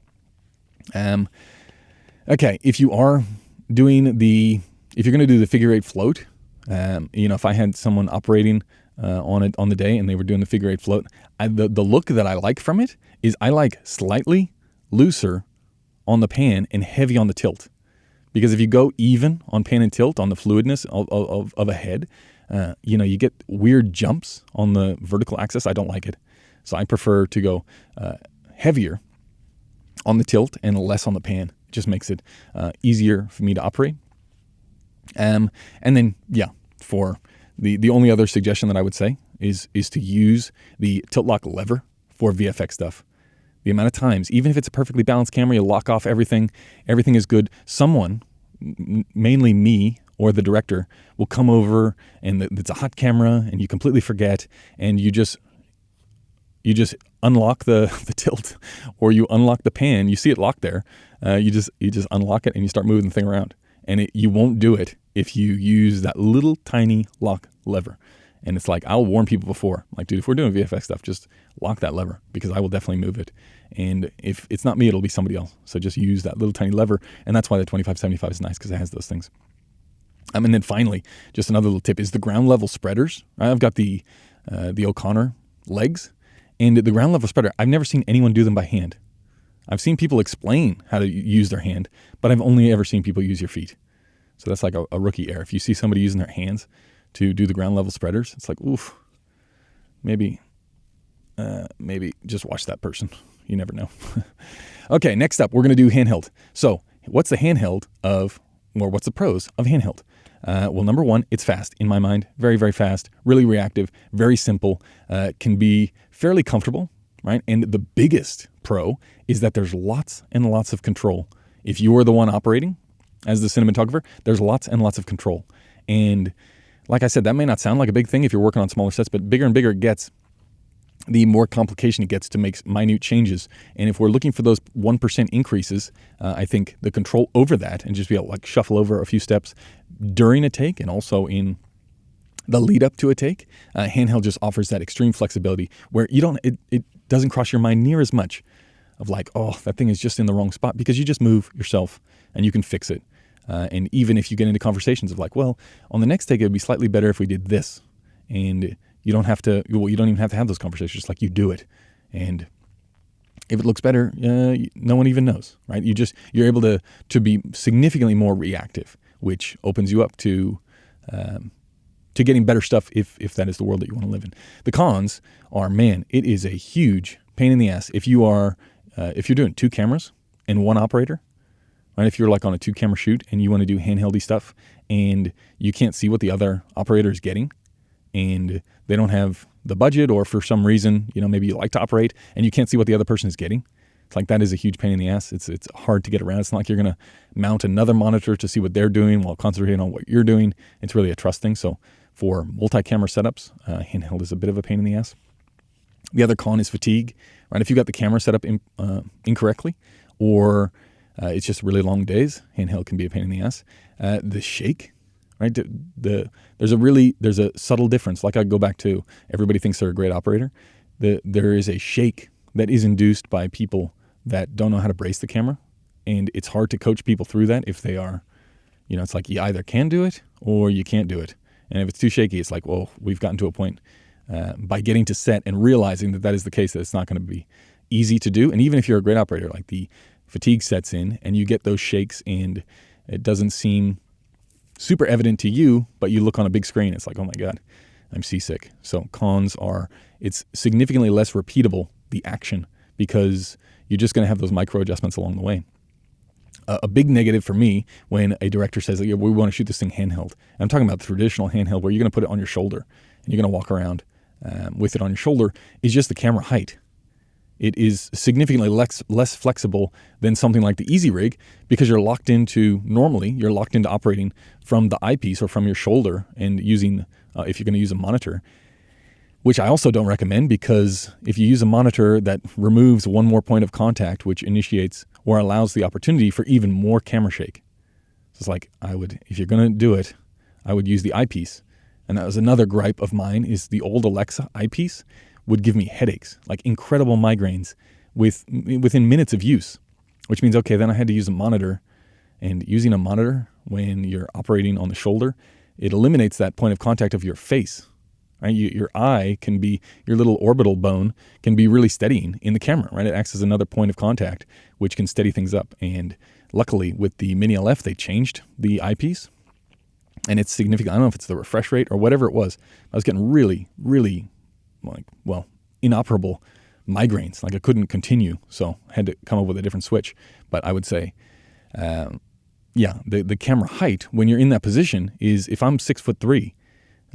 Okay, if you're going to do the figure eight float, if I had someone operating on the day and they were doing the figure eight float, the look that I like from it is I like slightly looser on the pan and heavy on the tilt. Because if you go even on pan and tilt on the fluidness of a head, you get weird jumps on the vertical axis. I don't like it. So I prefer to go heavier on the tilt and less on the pan. It just makes it easier for me to operate. And then, for the only other suggestion that I would say is to use the tilt lock lever for VFX stuff. The amount of times, even if it's a perfectly balanced camera, you lock off everything is good. Someone, mainly me or the director, will come over and it's a hot camera and you completely forget, and you just unlock the tilt, or you unlock the pan. You see it locked there. You just unlock it and you start moving the thing around. And you won't do it if you use that little tiny lock lever. And it's like, I'll warn people before, like, dude, if we're doing VFX stuff, just lock that lever, because I will definitely move it. And if it's not me, it'll be somebody else. So just use that little tiny lever. And that's why the 2575 is nice, because it has those things. And then finally, just another little tip is the ground level spreaders. Right? I've got the O'Connor legs, and the ground level spreader, I've never seen anyone do them by hand. I've seen people explain how to use their hand, but I've only ever seen people use your feet. So that's like a rookie error. If you see somebody using their hands to do the ground level spreaders, it's like, oof, maybe just watch that person. You never know. Okay, next up, we're going to do handheld. So what's the what's the pros of handheld? Well, number one, it's fast in my mind. Very, very fast, really reactive, very simple, can be fairly comfortable, right? And the biggest pro is that there's lots and lots of control. If you are the one operating as the cinematographer, there's lots and lots of control. And like I said, that may not sound like a big thing if you're working on smaller sets, but bigger and bigger it gets, the more complication it gets to make minute changes. And if we're looking for those 1% increases, I think the control over that, and just be able to like shuffle over a few steps during a take and also in the lead up to a take, handheld just offers that extreme flexibility where it doesn't cross your mind near as much of like, oh, that thing is just in the wrong spot, because you just move yourself and you can fix it. And even if you get into conversations of like, well, on the next take, it would be slightly better if we did this. And you don't even have to have those conversations, just like you do it. And if it looks better, no one even knows, right? You're able to be significantly more reactive, which opens you up to getting better stuff if that is the world that you want to live in. The cons are, man, it is a huge pain in the ass if you're doing two cameras and one operator. Right? If you're like on a 2-camera shoot and you want to do handheldy stuff and you can't see what the other operator is getting, and they don't have the budget, or for some reason, maybe you like to operate and you can't see what the other person is getting. It's like that is a huge pain in the ass. It's hard to get around. It's not like you're going to mount another monitor to see what they're doing while concentrating on what you're doing. It's really a trust thing. So for multi-camera setups, handheld is a bit of a pain in the ass. The other con is fatigue, right? If you got the camera set up incorrectly, or it's just really long days, handheld can be a pain in the ass. The shake, right? There's a subtle difference. Like I go back to, everybody thinks they're a great operator. There is a shake that is induced by people that don't know how to brace the camera, and it's hard to coach people through that if they are, it's like you either can do it or you can't do it. And if it's too shaky, it's like, well, we've gotten to a point by getting to set and realizing that is the case, that it's not going to be easy to do. And even if you're a great operator, like the fatigue sets in and you get those shakes and it doesn't seem super evident to you, but you look on a big screen, it's like, oh my God, I'm seasick. So cons are, it's significantly less repeatable, the action, because you're just going to have those micro adjustments along the way. A big negative for me when a director says, we want to shoot this thing handheld. And I'm talking about the traditional handheld where you're going to put it on your shoulder and you're going to walk around with it on your shoulder, is just the camera height. It is significantly less flexible than something like the Easy Rig, because normally you're locked into operating from the eyepiece or from your shoulder and using, if you're going to use a monitor, which I also don't recommend, because if you use a monitor that removes one more point of contact, which initiates or allows the opportunity for even more camera shake. So it's like, if you're going to do it, I would use the eyepiece. And that was another gripe of mine, is the old Alexa eyepiece would give me headaches, like incredible migraines within minutes of use, which means, okay, then I had to use a monitor, and using a monitor when you're operating on the shoulder, it eliminates that point of contact of your face. Right? Your eye can be, your little orbital bone can be really steadying in the camera, right? It acts as another point of contact, which can steady things up. And luckily with the Mini LF, they changed the eyepiece, and it's significant. I don't know if it's the refresh rate or whatever it was. I was getting really, really inoperable migraines. Like I couldn't continue. So I had to come up with a different switch. But I would say, the camera height when you're in that position is, if I'm 6'3",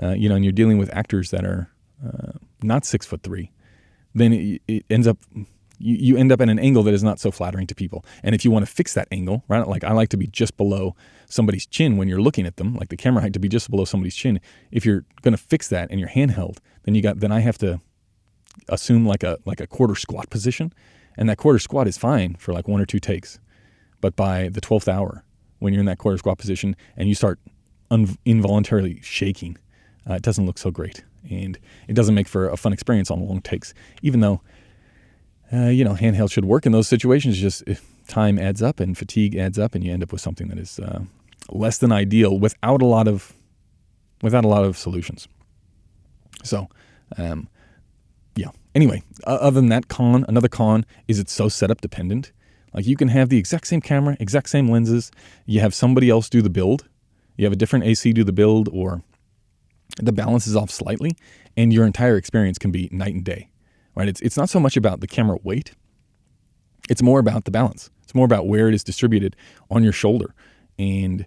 and you're dealing with actors that are not 6'3", then it ends up, you end up at an angle that is not so flattering to people. And if you want to fix that angle, right? Like I like to be just below somebody's chin when you're looking at them, like the camera height to be just below somebody's chin. If you're going to fix that and you're handheld, then I have to assume like a quarter squat position, and that quarter squat is fine for like 1 or 2 takes. But by the 12th hour, when you're in that quarter squat position and you start involuntarily shaking, it doesn't look so great, and it doesn't make for a fun experience on long takes. Even though, handheld should work in those situations, just time adds up and fatigue adds up, and you end up with something that is less than ideal without a lot of solutions. So, Anyway, other than that, another con is it's so setup dependent. Like you can have the exact same camera, exact same lenses. You have somebody else do the build. You have a different AC do the build, or the balance is off slightly, and your entire experience can be night and day, right? It's not so much about the camera weight. It's more about the balance. It's more about where it is distributed on your shoulder and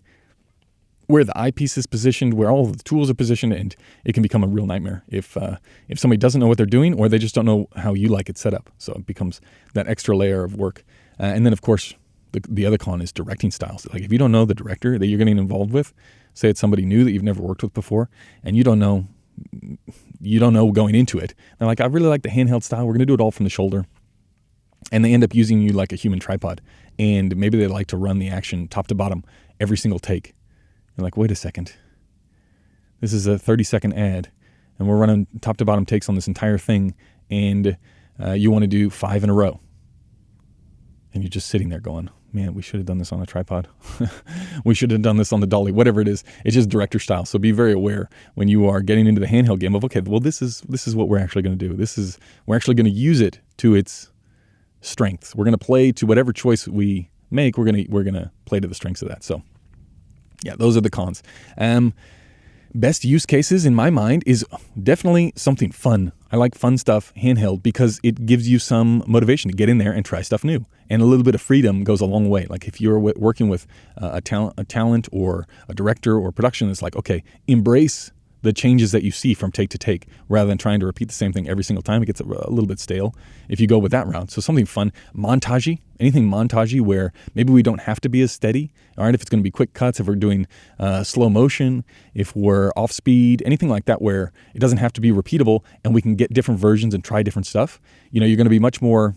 where the eyepiece is positioned, where all of the tools are positioned, and it can become a real nightmare if somebody doesn't know what they're doing, or they just don't know how you like it set up. So it becomes that extra layer of work. And then, of course, the other con is directing styles. Like if you don't know the director that you're getting involved with, say it's somebody new that you've never worked with before, and you don't know going into it. They're like, I really like the handheld style. We're going to do it all from the shoulder. And they end up using you like a human tripod. And maybe they like to run the action top to bottom every single take. You're like, wait a second. This is a 30-second ad, and we're running top to bottom takes on this entire thing, and you want to do 5 in a row. And you're just sitting there going, man, we should have done this on a tripod. We should have done this on the dolly, whatever it is. It's just director style. So be very aware when you are getting into the handheld game of, okay, well, this is what we're actually going to do. We're actually going to use it to its strengths. We're going to play to whatever choice we make. We're going to play to the strengths of that. So yeah, those are the cons. Best use cases in my mind is definitely something fun. I like fun stuff handheld because it gives you some motivation to get in there and try stuff new. And a little bit of freedom goes a long way. Like if you're working with a talent or a director or production, it's like, okay, embrace the changes that you see from take to take, rather than trying to repeat the same thing every single time. It gets a little bit stale if you go with that route. So something fun, montagey, anything montagey where maybe we don't have to be as steady. All right, if it's going to be quick cuts, if we're doing slow motion, if we're off speed, anything like that where it doesn't have to be repeatable and we can get different versions and try different stuff. You're going to be much more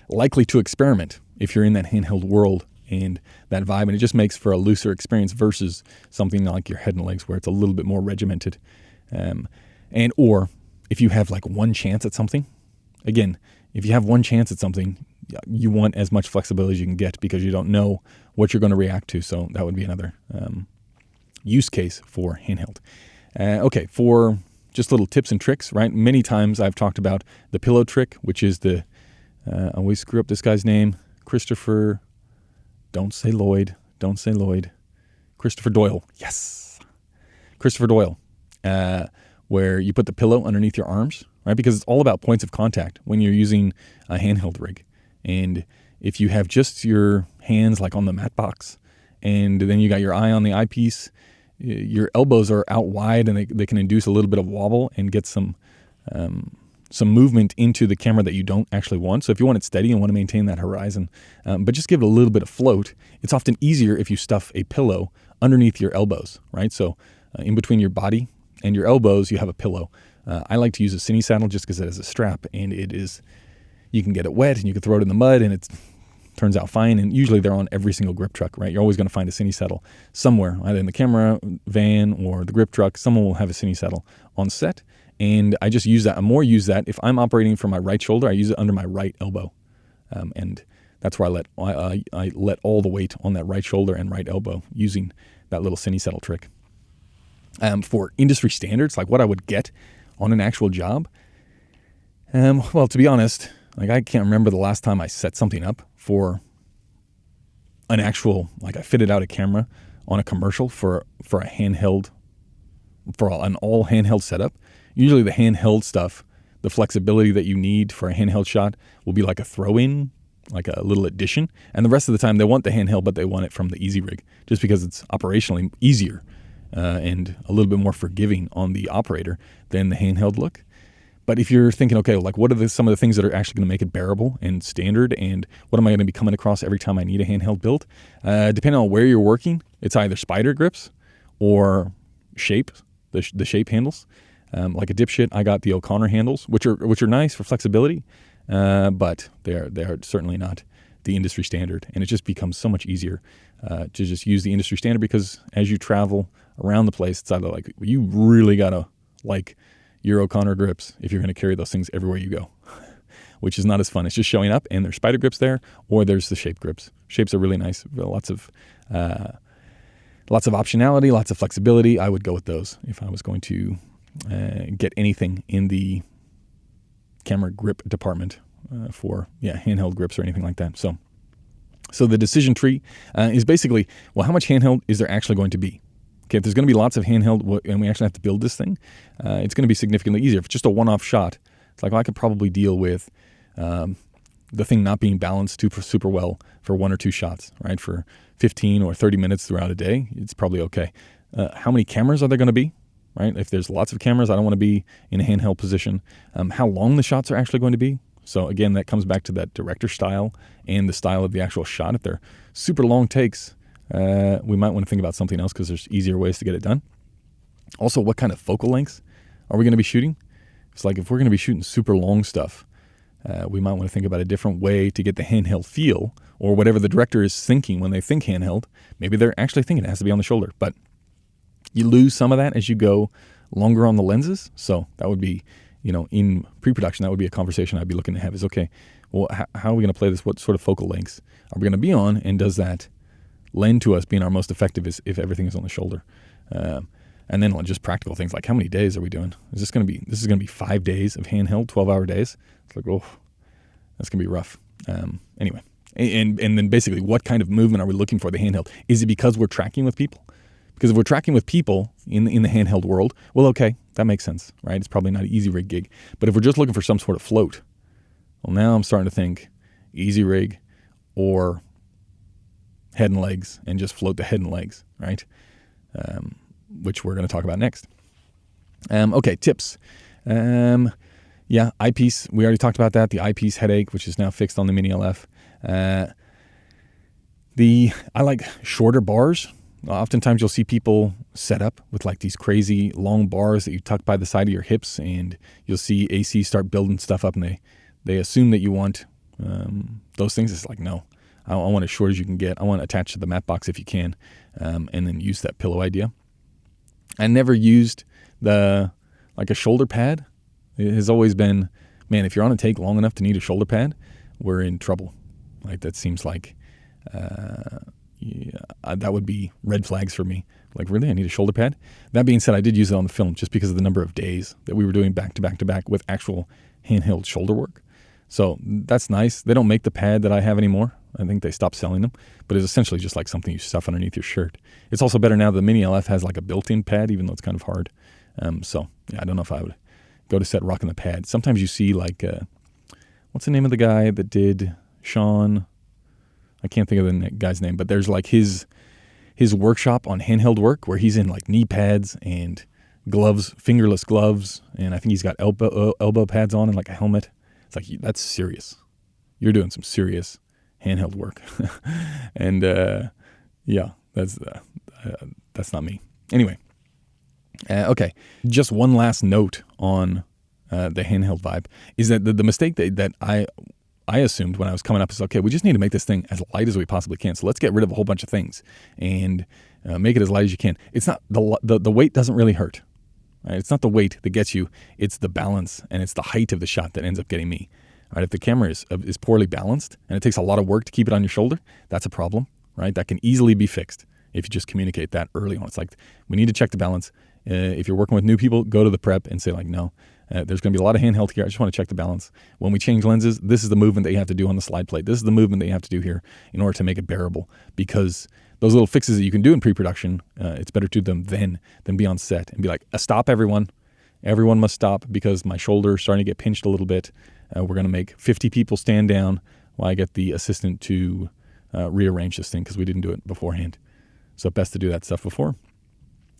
likely to experiment if you're in that handheld world and that vibe, and it just makes for a looser experience versus something like your head and legs where it's a little bit more regimented. Or if you have like one chance at something, again, if you have one chance at something, you want as much flexibility as you can get because you don't know what you're going to react to. So that would be another use case for handheld. Okay, for just little tips and tricks, right? Many times I've talked about the pillow trick, which is I always screw up this guy's name, Christopher Doyle. Yes. Christopher Doyle, where you put the pillow underneath your arms, right? Because it's all about points of contact when you're using a handheld rig. And if you have just your hands like on the mat box and then you got your eye on the eyepiece, your elbows are out wide and they can induce a little bit of wobble and get some movement into the camera that you don't actually want. So if you want it steady and want to maintain that horizon, but just give it a little bit of float, it's often easier if you stuff a pillow underneath your elbows, right? So in between your body and your elbows, you have a pillow. I like to use a cine saddle just because it has a strap and you can get it wet and you can throw it in the mud and it turns out fine. And usually they're on every single grip truck, right? You're always going to find a cine saddle somewhere, either in the camera van or the grip truck. Someone will have a cine saddle on set. And I just use that. I use that if I'm operating from my right shoulder. I use it under my right elbow, and that's where I let all the weight on that right shoulder and right elbow using that little cine saddle trick. For industry standards, like what I would get on an actual job, well, to be honest, like I can't remember the last time I set something up for an actual, like I fitted out a camera on a commercial for a handheld, for an all handheld setup. Usually the handheld stuff, the flexibility that you need for a handheld shot will be like a throw-in, like a little addition. And the rest of the time they want the handheld, but they want it from the Easy Rig just because it's operationally easier and a little bit more forgiving on the operator than the handheld look. But if you're thinking, okay, like what are some of the things that are actually going to make it bearable and standard, and what am I going to be coming across every time I need a handheld build? Depending on where you're working, it's either spider grips or shape, the shape handles. Like a dipshit, I got the O'Connor handles, which are nice for flexibility, but they are certainly not the industry standard. And it just becomes so much easier to just use the industry standard because as you travel around the place, it's either like you really gotta like your O'Connor grips if you're going to carry those things everywhere you go, which is not as fun. It's just showing up and there's spider grips there, or there's the shape grips. Shapes are really nice, lots of optionality, lots of flexibility. I would go with those if I was going to get anything in the camera grip department for handheld grips or anything like that. So the decision tree is basically, well, how much handheld is there actually going to be? Okay, if there's going to be lots of handheld and we actually have to build this thing, it's going to be significantly easier. If it's just a one-off shot, it's like, well, I could probably deal with the thing not being balanced super well for one or two shots, right? For 15 or 30 minutes throughout a day, it's probably okay. How many cameras are there going to be, right? If there's lots of cameras, I don't want to be in a handheld position. How long the shots are actually going to be. So again, that comes back to that director style and the style of the actual shot. If they're super long takes, we might want to think about something else because there's easier ways to get it done. Also, what kind of focal lengths are we going to be shooting? It's like if we're going to be shooting super long stuff, we might want to think about a different way to get the handheld feel, or whatever the director is thinking when they think handheld. Maybe they're actually thinking it has to be on the shoulder, but you lose some of that as you go longer on the lenses. So that would be, in pre-production, that would be a conversation I'd be looking to have is, okay, well, how are we going to play this? What sort of focal lengths are we going to be on? And does that lend to us being our most effective if everything is on the shoulder? And then just practical things like how many days are we doing? This is going to be 5 days of handheld, 12-hour days. It's like, oh, that's going to be rough. Anyway, and then basically what kind of movement are we looking for the handheld? Is it because we're tracking with people? Because if we're tracking with people in the handheld world, well, okay, that makes sense, right? It's probably not an Easy Rig gig. But if we're just looking for some sort of float, well, now I'm starting to think Easy Rig or head and legs and just float the head and legs, right? which we're going to talk about next. Okay, tips. Eyepiece. We already talked about that. The eyepiece headache, which is now fixed on the Mini LF. I like shorter bars. Oftentimes you'll see people set up with like these crazy long bars that you tuck by the side of your hips, and you'll see AC start building stuff up, and they assume that you want those things. It's like, no, I want as short as you can get. I want to attach to the mat box if you can, and then use that pillow idea. I never used a shoulder pad. It has always been, man, if you're on a take long enough to need a shoulder pad, we're in trouble. Like, that seems like that would be red flags for me. Like, really, I need a shoulder pad? That being said, I did use it on the film just because of the number of days that we were doing back to back to back with actual handheld shoulder work. So that's nice. They don't make the pad that I have anymore. I think they stopped selling them, but it's essentially just like something you stuff underneath your shirt. It's also better now. The Mini LF has like a built-in pad, even though it's kind of hard. So yeah, I don't know if I would go to set rocking the pad. Sometimes you see like, what's the name of the guy that did Sean? I can't think of the guy's name, but there's like his workshop on handheld work where he's in like knee pads and gloves, fingerless gloves, and I think he's got elbow pads on and like a helmet. It's like, that's serious. You're doing some serious handheld work. And that's not me. Anyway, okay. Just one last note on the handheld vibe is that the mistake that I assumed when I was coming up is, okay, we just need to make this thing as light as we possibly can. So let's get rid of a whole bunch of things and make it as light as you can. It's not the weight doesn't really hurt. Right? It's not the weight that gets you. It's the balance and it's the height of the shot that ends up getting me. Right? If the camera is poorly balanced and it takes a lot of work to keep it on your shoulder, that's a problem. Right? That can easily be fixed if you just communicate that early on. It's like, we need to check the balance. If you're working with new people, go to the prep and say like, no, there's going to be a lot of handheld here. I just want to check the balance. When we change lenses, this is the movement that you have to do on the slide plate. This is the movement that you have to do here in order to make it bearable, because those little fixes that you can do in pre-production, it's better to do them than be on set and be like, stop everyone. Everyone must stop because my shoulder is starting to get pinched a little bit. We're going to make 50 people stand down while I get the assistant to rearrange this thing because we didn't do it beforehand. So best to do that stuff before.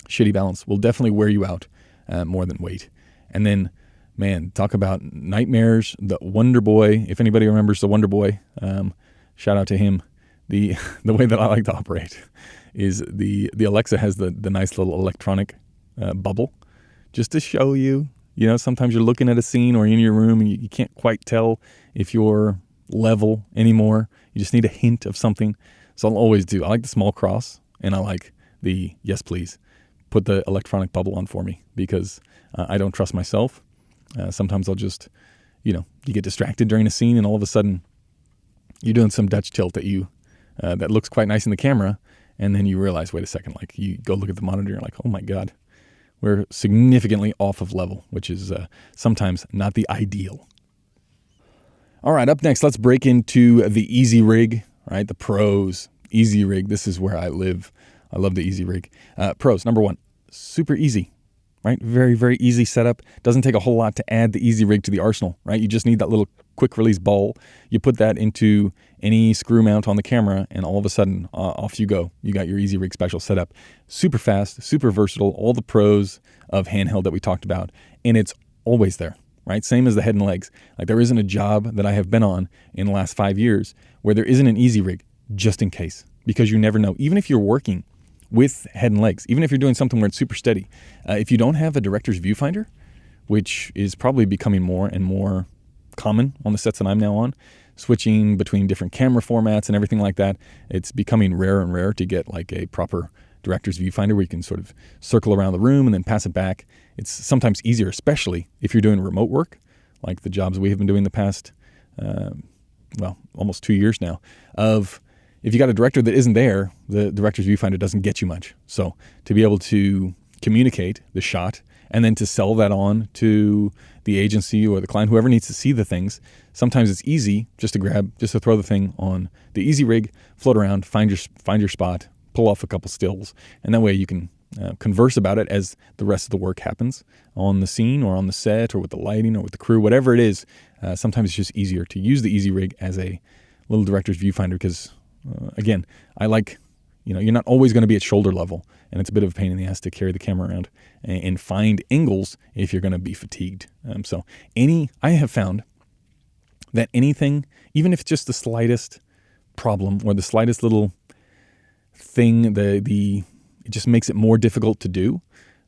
Shitty balance will definitely wear you out more than weight. And then, man, talk about nightmares. The Wonder Boy, if anybody remembers the Wonder Boy, shout out to him. The way that I like to operate is the Alexa has the nice little electronic bubble just to show you. You know, sometimes you're looking at a scene or in your room and you can't quite tell if you're level anymore. You just need a hint of something. So I'll always do. I like the small cross and I like the yes, please. Put the electronic bubble on for me because I don't trust myself. Sometimes I'll just, you get distracted during a scene and all of a sudden you're doing some Dutch tilt that looks quite nice in the camera. And then you realize, wait a second, like you go look at the monitor and you're like, oh my God, we're significantly off of level, which is sometimes not the ideal. All right, up next, let's break into the Easy Rig, right? The pros, Easy Rig. This is where I live. I love the Easy Rig. Pros, number one, super easy, right? Very, very easy setup. Doesn't take a whole lot to add the Easy Rig to the arsenal, right? You just need that little quick release ball. You put that into any screw mount on the camera and all of a sudden off you go. You got your Easy Rig special setup. Super fast, super versatile, all the pros of handheld that we talked about. And it's always there, right? Same as the head and legs. Like there isn't a job that I have been on in the last 5 years where there isn't an Easy Rig just in case, because you never know. Even if you're working with head and legs, even if you're doing something where it's super steady, if you don't have a director's viewfinder, which is probably becoming more and more common on the sets that I'm now on, switching between different camera formats and everything like that, it's becoming rarer and rarer to get like a proper director's viewfinder where you can sort of circle around the room and then pass it back. It's sometimes easier, especially if you're doing remote work, like the jobs we have been doing the past, almost 2 years now, of if you got a director that isn't there, the director's viewfinder doesn't get you much. So to be able to communicate the shot and then to sell that on to the agency or the client, whoever needs to see the things, sometimes it's easy just to throw the thing on the Easy Rig, float around, find your spot, pull off a couple stills, and that way you can converse about it as the rest of the work happens on the scene or on the set or with the lighting or with the crew, whatever it is. Sometimes it's just easier to use the Easy Rig as a little director's viewfinder because again, I like, you're not always going to be at shoulder level, and it's a bit of a pain in the ass to carry the camera around and find angles if you're going to be fatigued. I have found that anything, even if it's just the slightest problem or the slightest little thing, it just makes it more difficult to do.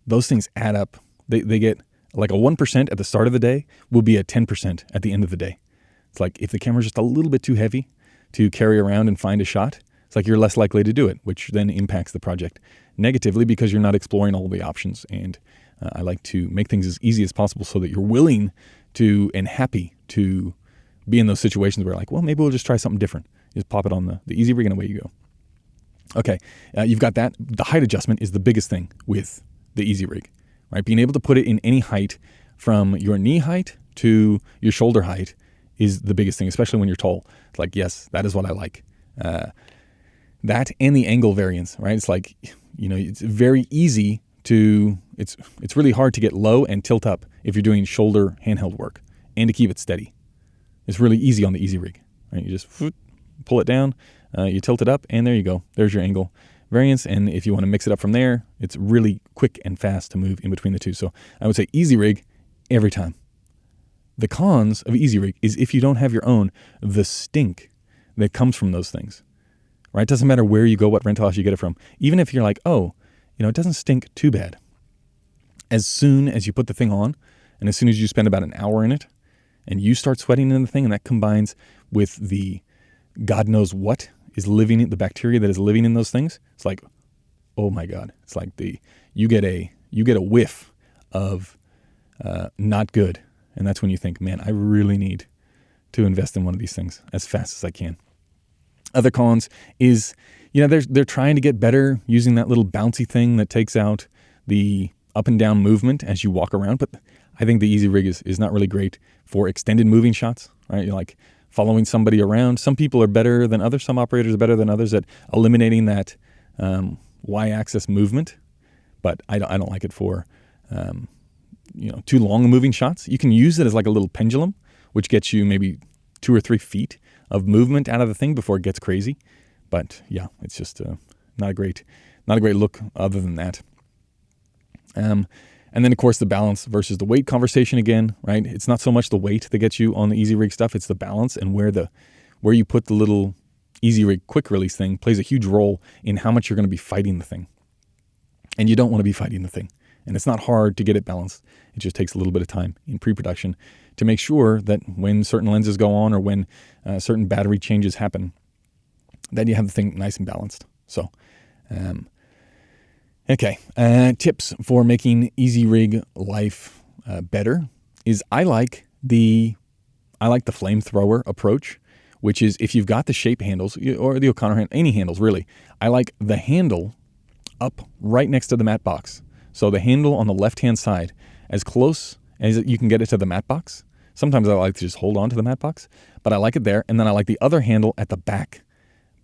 Those things add up. They get like a 1% at the start of the day will be a 10% at the end of the day. It's like if the camera's just a little bit too heavy to carry around and find a shot, it's like you're less likely to do it, which then impacts the project negatively because you're not exploring all the options. And I like to make things as easy as possible so that you're willing to and happy to be in those situations where like, well, maybe we'll just try something different. You just pop it on the easy rig and away you go. Okay, you've got that. The height adjustment is the biggest thing with the easy rig, right? Being able to put it in any height from your knee height to your shoulder height is the biggest thing, especially when you're tall. It's like, yes, that is what I like. That and the angle variance, right? It's like, it's very easy it's really hard to get low and tilt up if you're doing shoulder handheld work and to keep it steady. It's really easy on the easy rig, right? You just pull it down, you tilt it up, and there you go. There's your angle variance. And if you want to mix it up from there, it's really quick and fast to move in between the two. So I would say easy rig every time. The cons of easy rig is if you don't have your own, the stink that comes from those things, right? It doesn't matter where you go, what rental house you get it from. Even if you're like, it doesn't stink too bad. As soon as you put the thing on, and as soon as you spend about an hour in it, and you start sweating in the thing, and that combines with the God knows what is living in the bacteria that is living in those things, it's like, oh my God. It's like you get a whiff of not good. And that's when you think, man, I really need to invest in one of these things as fast as I can. Other cons is, they're trying to get better using that little bouncy thing that takes out the up and down movement as you walk around. But I think the easy rig is not really great for extended moving shots, right? You're like following somebody around. Some people are better than others. Some operators are better than others at eliminating that y-axis movement. But I don't like it for too long moving shots. You can use it as like a little pendulum, which gets you maybe 2 or 3 feet of movement out of the thing before it gets crazy. But yeah, it's just not a great look other than that. And then of course the balance versus the weight conversation again, right? It's not so much the weight that gets you on the easy rig stuff. It's the balance and where you put the little easy rig quick release thing plays a huge role in how much you're going to be fighting the thing. And you don't want to be fighting the thing. And it's not hard to get it balanced. It just takes a little bit of time in pre-production to make sure that when certain lenses go on or when certain battery changes happen, that you have the thing nice and balanced. So, tips for making easy rig life better is I like the flamethrower approach, which is if you've got the shape handles or the O'Connor hand, any handles really, I like the handle up right next to the matte box. So the handle on the left-hand side, as close as you can get it to the matte box. Sometimes I like to just hold on to the matte box, but I like it there. And then I like the other handle at the back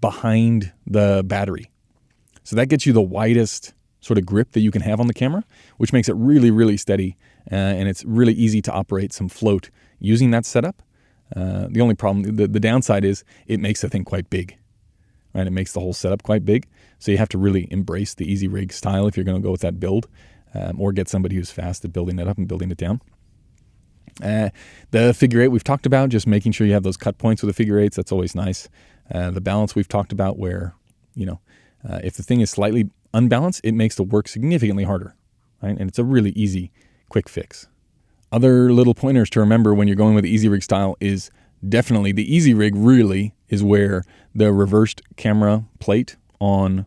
behind the battery. So that gets you the widest sort of grip that you can have on the camera, which makes it really, really steady. And it's really easy to operate some float using that setup. The only problem, the downside is it makes the thing quite big. Right, it makes the whole setup quite big. So you have to really embrace the easy rig style if you're going to go with that build, or get somebody who's fast at building it up and building it down. The figure eight we've talked about, just making sure you have those cut points with the figure eights. That's always nice. The balance we've talked about where, if the thing is slightly unbalanced, it makes the work significantly harder. Right, and it's a really easy, quick fix. Other little pointers to remember when you're going with the easy rig style is definitely the easy rig really is where the reversed camera plate on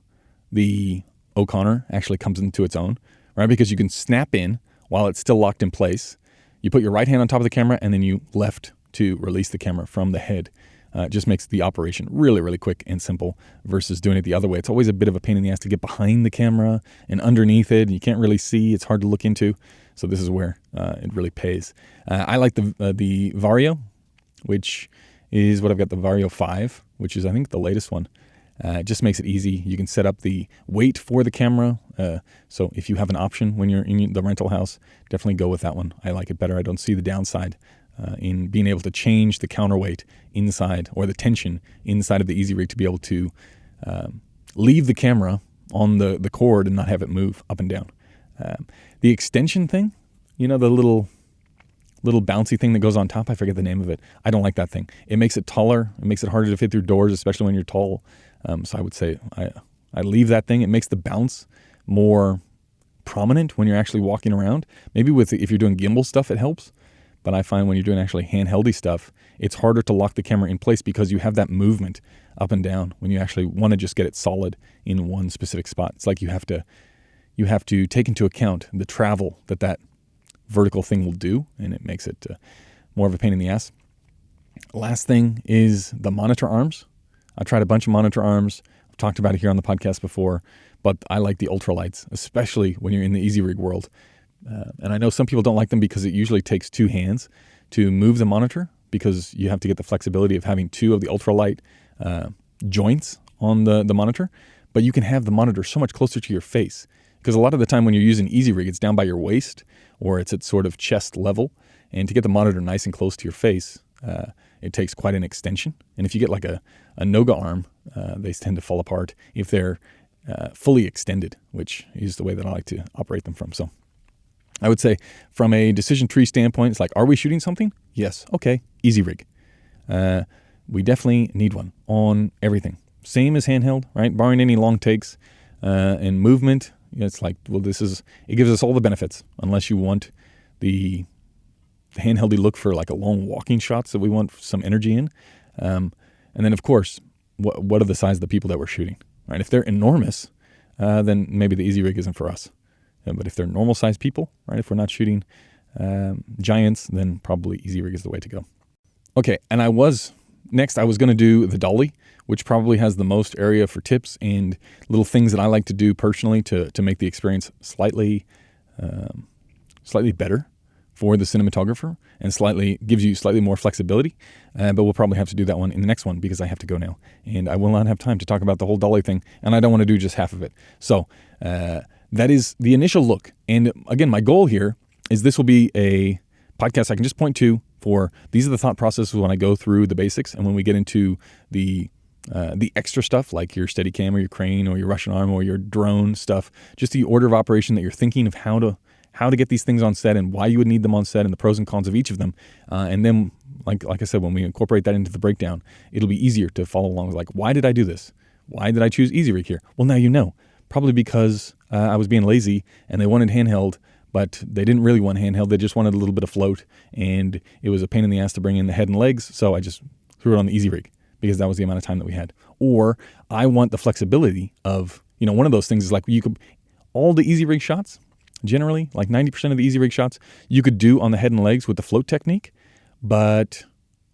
the O'Connor actually comes into its own, right? Because you can snap in while it's still locked in place. You put your right hand on top of the camera and then you left to release the camera from the head. It just makes the operation really, really quick and simple versus doing it the other way. It's always a bit of a pain in the ass to get behind the camera and underneath it. And you can't really see. It's hard to look into. So this is where it really pays. I like the Vario, which is what I've got, the Vario 5, which is, I think, the latest one. It just makes it easy. You can set up the weight for the camera. So if you have an option when you're in the rental house, definitely go with that one. I like it better. I don't see the downside in being able to change the counterweight inside or the tension inside of the easy rig to be able to leave the camera on the cord and not have it move up and down. The extension thing, the little bouncy thing that goes on top, I forget the name of it. I don't like that thing. It makes it taller. It makes it harder to fit through doors, especially when you're tall. So I would say I leave that thing. It makes the bounce more prominent when you're actually walking around. Maybe if you're doing gimbal stuff, it helps. But I find when you're doing actually handheldy stuff, it's harder to lock the camera in place because you have that movement up and down when you actually want to just get it solid in one specific spot. It's like you have to take into account the travel that vertical thing will do, and it makes it more of a pain in the ass. Last thing is the monitor arms. I tried a bunch of monitor arms. I've talked about it here on the podcast before, but I like the ultralights, especially when you're in the easy rig world. And I know some people don't like them because it usually takes two hands to move the monitor, because you have to get the flexibility of having two of the ultralight joints on the monitor. But you can have the monitor so much closer to your face, because a lot of the time when you're using easy rig, it's down by your waist or it's at sort of chest level. And to get the monitor nice and close to your face, it takes quite an extension. And if you get like a Noga arm, they tend to fall apart if they're fully extended, which is the way that I like to operate them from. So I would say from a decision tree standpoint, it's like, are we shooting something? Yes. Okay. Easy rig. We definitely need one on everything. Same as handheld, right? Barring any long takes and movement. It's like, well, it gives us all the benefits, unless you want the handheldy look for like a long walking shots that we want some energy in. And then, of course, what are the size of the people that we're shooting, right? If they're enormous, then maybe the easy rig isn't for us. But if they're normal sized people, right? If we're not shooting giants, then probably easy rig is the way to go. Okay, and I was going to do the dolly, which probably has the most area for tips and little things that I like to do personally to make the experience slightly better for the cinematographer, and gives you slightly more flexibility. But we'll probably have to do that one in the next one, because I have to go now, and I will not have time to talk about the whole dolly thing, and I don't want to do just half of it. So that is the initial look. And again, my goal here is this will be a podcast I can just point to for these are the thought processes when I go through the basics, and when we get into the extra stuff like your Steadicam or your crane or your Russian arm or your drone stuff, just the order of operation that you're thinking of how to get these things on set and why you would need them on set and the pros and cons of each of them. And then, like I said, when we incorporate that into the breakdown, it'll be easier to follow along. Like, why did I do this? Why did I choose easy rig here? Well, now you know. Probably because I was being lazy and they wanted handheld, but they didn't really want handheld. They just wanted a little bit of float, and it was a pain in the ass to bring in the head and legs, so I just threw it on the easy rig because that was the amount of time that we had. Or I want the flexibility of, one of those things is like all the easy rig shots, generally, like 90% of the easy rig shots, you could do on the head and legs with the float technique, but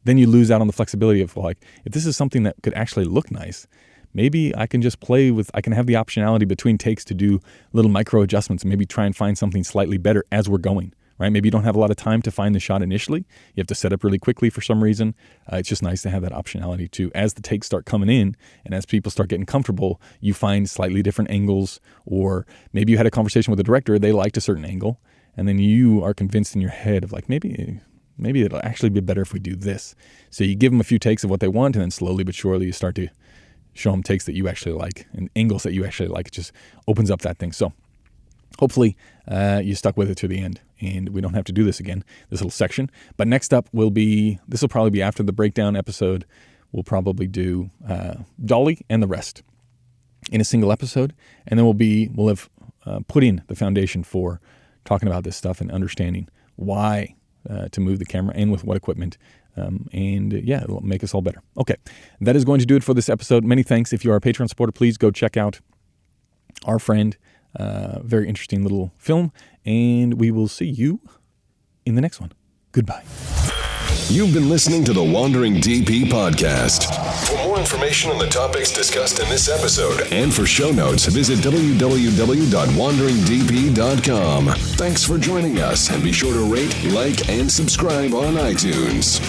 then you lose out on the flexibility of like, if this is something that could actually look nice, maybe I can just I can have the optionality between takes to do little micro adjustments and maybe try and find something slightly better as we're going, right? Maybe you don't have a lot of time to find the shot initially. You have to set up really quickly for some reason. It's just nice to have that optionality too. As the takes start coming in and as people start getting comfortable, you find slightly different angles, or maybe you had a conversation with the director, they liked a certain angle, and then you are convinced in your head of like, maybe it'll actually be better if we do this. So you give them a few takes of what they want, and then slowly but surely you start to show them takes that you actually like and angles that you actually like. It just opens up that thing. So hopefully you stuck with it to the end and we don't have to do this again, this little section. But next up this will probably be after the breakdown episode. We'll probably do dolly and the rest in a single episode. And then we'll have put in the foundation for talking about this stuff and understanding why to move the camera and with what equipment. It'll make us all better. Okay, that is going to do it for this episode. Many thanks. If you are a Patreon supporter, please go check out our friend. Very interesting little film. And we will see you in the next one. Goodbye. You've been listening to the Wandering DP podcast. For more information on the topics discussed in this episode and for show notes, visit www.wanderingdp.com. Thanks for joining us, and be sure to rate, like, and subscribe on iTunes.